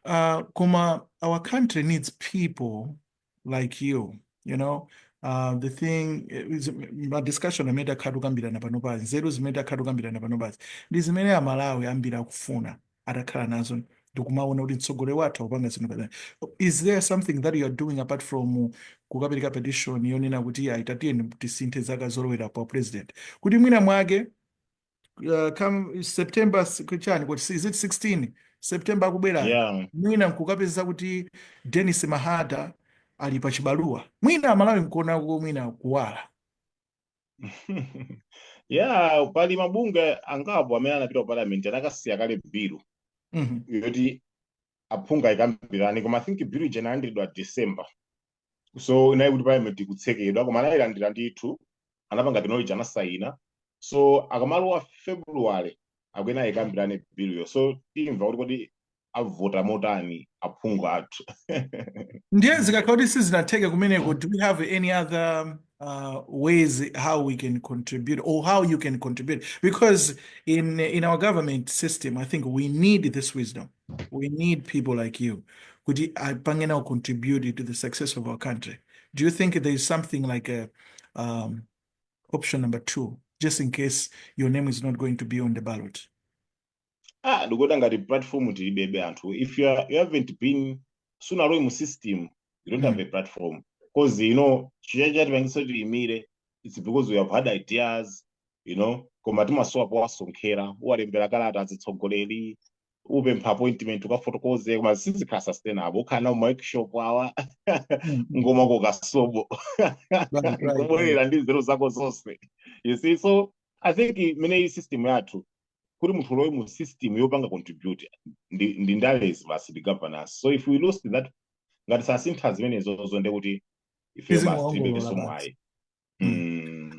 Kuma, our country needs people like you, you know. The thing is, my discussion amene akhatu kambirana panopazi, nzeru zimene akhatu kambirana panopazi, ndi zimene Amalawi ambiri akufuna atakhala nazo ndikumaona kuti mtsogoleri wathu akupanga zinthu pazani. Is there something that you are doing apart from kukapereka petition yonena kuti itatiyeni tisinthe zaka zolowera pa president kuti mwina mwake come September kuchani, is it 16 September akubwera? Yeah. Mwina nkukapeza kuti Dennis Mahata ali pa chibaluwa, mwina Amalawi nkuona mwina kuwala. Yeah, pali mabunge angapo amene anapita parliament anakasiya kale bill yoti aphunga ikambirani, koma I think bill ija inalandidwa December. So inayi kuti parliament ikutsekedwa, koma anayilandira ndithu, anapanga technology anasayina. So akamalowa February akuyena ikambirani bill yo. So timva kuti avota motani aphunga athu. Ndiye zikakhala kuti sizinatheke kumeneko, do we have any other ways how we can contribute or how you can contribute? Because in our government system, I think we need this wisdom. We need people like you who are contribute to the success of our country. Do you think there is something like a option number 2, just in case your name is not going to be on the ballot? Ndikuona ngati platform tilibebe anthu. If you haven't been sooner or later system, you don't have a platform. Because, you know, it's because we have had ideas, you know, koma timasowa powasonkhera, uwalembera kalata azitsogoleri, upempha appointment ukafotokoze, koma sizikhala sustainable. Ukhala mu workshop awa ngoma kokasobo. Ngomwelera ndi nzeru zako zonse. You see, so I think mene system yathu kuti munthu lowe mu system yopanga contribute ndi ndalezi basi the governance. So if we lost that, ngati sasintha zimenezo zonde kuti ife basi tibe somwayi.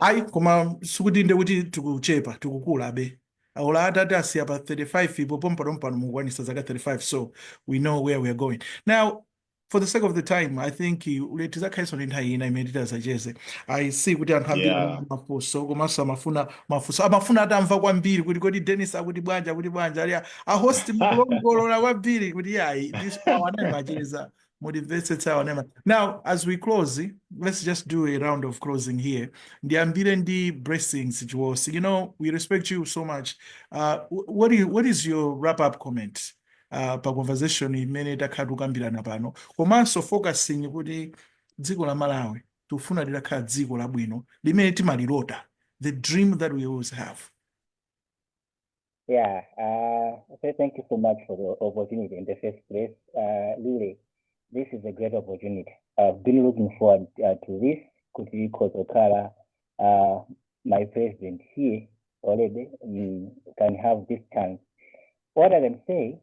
Ayi, koma sikuti nde kuti tikuchepa tikukula abe. Ola atati asiya pa 35 ipo pompano mukwanisa zaka 35, so we know where we are going. Now, for the sake of the time, I think uletiza kaiso ni nthawi ina imene titazacheze. I see kuti anthu ambiri mafunso komanso amafuna atamva kwambiri kuti kodi Dennis akuti bwanja ali a host mukulongolola kwambiri kuti yayi this awanene macheza motivated awanene. Now, as we close, let's just do a round of closing here. Ndiambire ndi blessings Chiwosi. You know, we respect you so much. What is your wrap-up comment? Pa conversation imene takhala tukambirana pano, komanso focusing kuti dziko la Malawi tufuna lidakhala dziko labwino limene timalirota, the dream that we always have. Yeah, thank you so much for the opportunity in the first place. Really, this is a great opportunity. I've been looking forward to this. Kuti Kozokala, my president here already can have this chance. What I can say,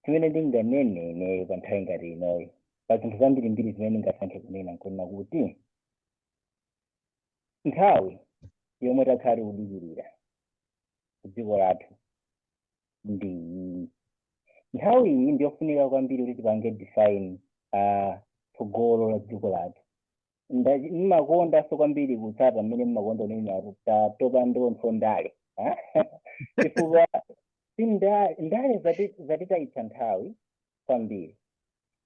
tiwenedinga nene panthaingati inoyi pazinthu zambirimbiri zimene ndingasankhe kunena nkunena kuti nthawi yomwe takhala tikudikirira kudziko lathu ndi nthawi iyi ndiyofunika kwambiri kuti tipange define tsogolo la dziko lathu. Mmakonda so kwambiri kutsata mmene mmakonda unena kuti tatopa ndontho ndale. Chifukwa ndale zatitayitsa nthawi kwambiri,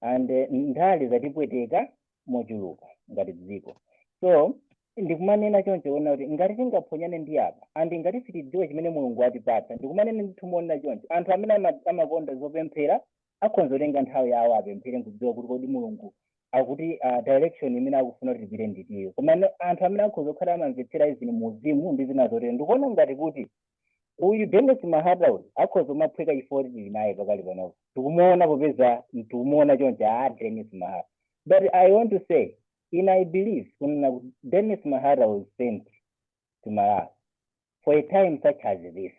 and ndale zatipweteka mochuluka ngati dziko. So ndikumanena choncho ona kuti ngati tingaphonyane ndi apa and ngati sitidziwe chimene mulungu atipatsa, ndikumanena ndithumonera choncho anthu amene amakonda zopemphera akhonza kutenga nthawi yawo apemphere nkudziwa kuti kodi mulungu akuti direction imene akufuna kuti tipite nditiyo. Koma anthu amene akhoza kukhala amamvetsera izini muzimu ndi zina zotero, ndikuona ngati kuti uyu Dennis Mahata uyu akhoza kumaphweka chifukwa tili naye pakali panopo, tikumuona popeza tikumuona choncho Dennis Mahata. But I want to say, I believe Dennis Mahata was sent to Malawi for a time such as this.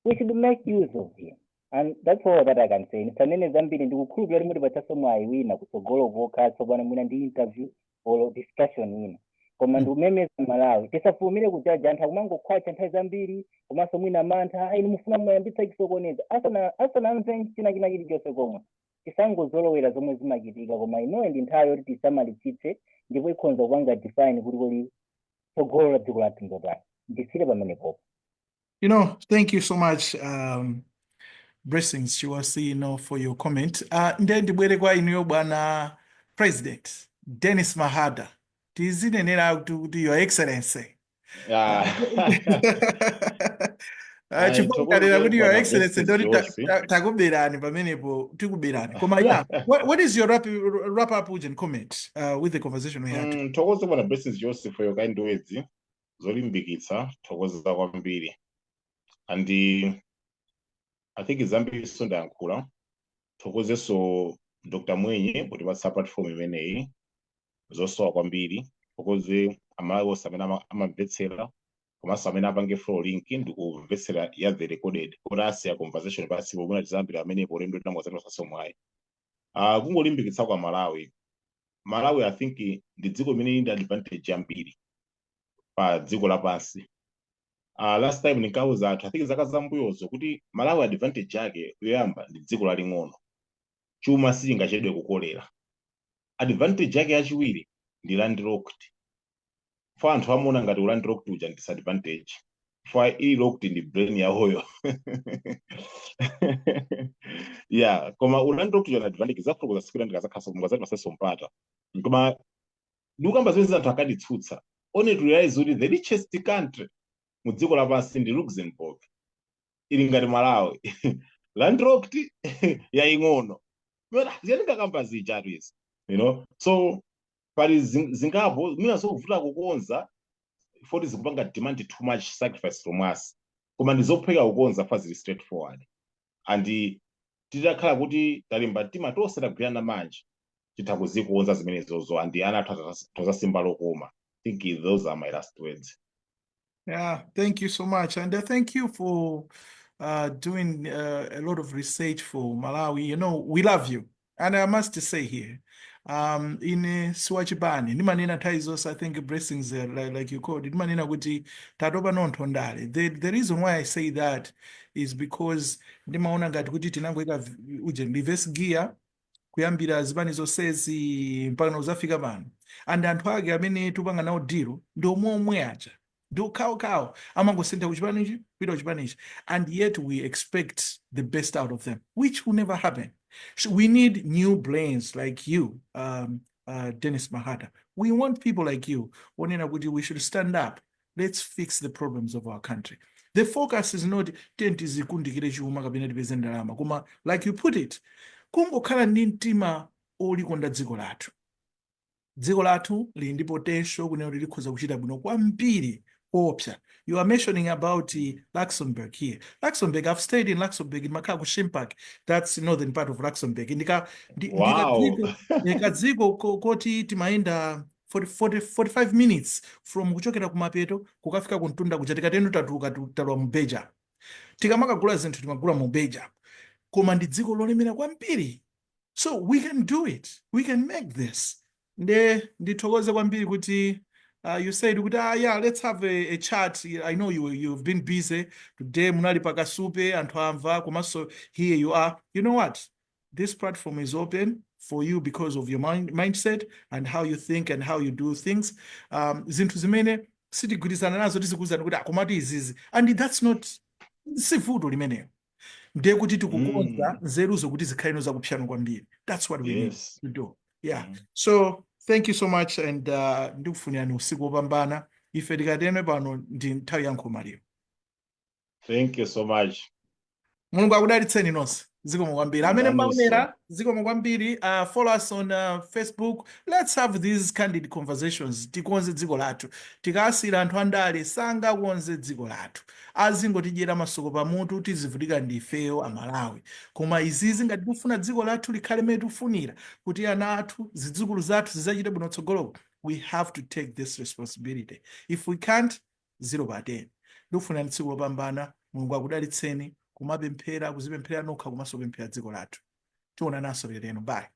We should make use of him. And that's all that I can say. Nisanene zambiri ndikukhulupirira kuti patsaso mwayi wina kutsogolo voka tsopano mwina ndi interview or discussion ina. Koma ndikumemeza Malawi tisafumire kujaja anthu akumangokhwacha nthawi zambiri komanso mwina mantha inu mufuna moyambitsa chisokoneza asanamve china chilichonse komwe tisangozolowera zomwe zimachitika. Koma inoyi ndi nthawi yoti tisamalitsitse ndipo ikhonza kupanga define kuti kodi tsogolo la dziko lathu ndotani. Ndisire pamenepo. Thank you so much, Blessings Chiwasi, for your comment. Ndiye ndibwere kwa inuyo bwana President Dennis Mahata. Tizinenera kuti Your Excellency. Chifukwa kuti Your Excellency ndoti takuberani pamenepo tikuberani. Koma what is your wrap up and comment with the conversation we had? Thokoza bwana Blessings Chiwasi for your kind words. Zolimbikitsa thokoza kwambiri. And I think zambiri sondayankhula. Thokozeso Dr. Mwenye kuti patsa platform imeneyi zosowa kwambiri. Thokoze amalawi amene amamvetsera komanso amene apange flow link ndikumvetsera ya the recorded kurasi ya conversation pasi pomwe tizambiri amenepo ulendo tinamwazana sasomwayi. Kungolimbikitsa kwa Malawi I think ndi dziko limene ndi advantage yambiri pa dziko lapansi. Last time nikauza anthu I think zaka zambuyozo kuti Malawi advantage yake yoyamba ndi dziko laling'ono, chuma sichingachedwe kukolera. Advantage yake yachiwiri ndi landlocked. For anthu amona ngati landlocked uja ndi disadvantage. For ili locked ndi brain yawoyo. Yeah, koma landlocked uja advantage zafukuza sikira ndikazakhaso mungazati maseso mpata. Koma ndikamba zimene anthu akaditsutsa. Only to realize kuti the richest country mu dziko lapansi ndi Luxembourg. Ili ngati Malawi. Landlocked yaing'ono. Ziyandikakamba zija izi. So pali zingapo mina zovuta kukonza for zikupanga demand too much sacrifice from us. Koma ndizopheka kukonza fa zili straightforward. And titakhala kuti talimba mtima tonse tagwirana manja titakuzikonza zimenezozo and ana tozasimba lokoma. I think those are my last words. Yeah, thank you so much. And thank you for doing a lot of research for Malawi. We love you. And I must say here, in Swachibani, nimanena taizos, I think Blessings, like you called it, nimanena kuti tatopa nontho ndale. The reason why I say that is because nimaona ngati kuti tinangoika uje reverse gear kuyambira zibani zonsezi mpaka uzafika pano. And anthu ake amene tupanga nawo deal ndo momwe aja. Do cow amangosenda kuchipanichi kuita kuchipanichi, and yet we expect the best out of them, which will never happen. So we need new brains like you, Dennis Mahata. We want people like you. We should stand up. Let's fix the problems of our country. The focus is not like you put it, kungokhala ndi mtima olikonda dziko lathu. Dziko lathu lili ndi potential kunena kuti likhoza kuchita bwino kwambiri. You are mentioning about Luxembourg here. Luxembourg, I've stayed in Luxembourg, in Makaku Shimpak. That's the northern part of Luxembourg. Wow. Koti timaenda 45 minutes from kuchokera kumapeto kukafika kuntunda kuchatika tenu talwa mubeja. Tikamaka gula zinthu timagula mubeja. Koma ndi dziko lolemera kwambiri. So we can do it. We can make this. Ndithokoze kwambiri kuti you said, yeah, let's have a chat. I know you've been busy today. Munali pakasupe and kumaso here you are. You know what? This platform is open. for you because of your mindset and how you think and how you do things. Zinthu zimene sitigwirizana nazo tizikuwuzani kuti akomati izizi, and that's not sivuto limenelo. Ndiye kuti tikukonza nzeruzo kuti zikhale zakupsana kwambiri. That's what we need to do. Yeah. So thank you so much, and ndikufunirani usiku wopambana. Ife tikatene pano ndi nthawi ya nkhomaliro. Thank you so much. Mulungu akudalitseni nonse. Zikomo kwambiri. Amene maonera, zikomo kwambiri. Follow us on Facebook. Let's have these candid conversations. Tikonze dziko lathu. Tikasira anthu andale sanga konze dziko lathu. Azingotidyera masoko pamutu tizivutika ndifeyo amalawi. Koma izizi ngati tikufuna dziko lathu likhale mmene tikufunira kuti ana athu, zidzukulu zathu zidzachite bwino tsogolo. We have to take this responsibility. If we can't, zero pateni. Ndikufunirani tsiku lopambana. Mulungu akudalitseni. Kumapemphera, kuzipemphera nokha komanso kupemphera dziko lathu. Tionananso lero. Bye.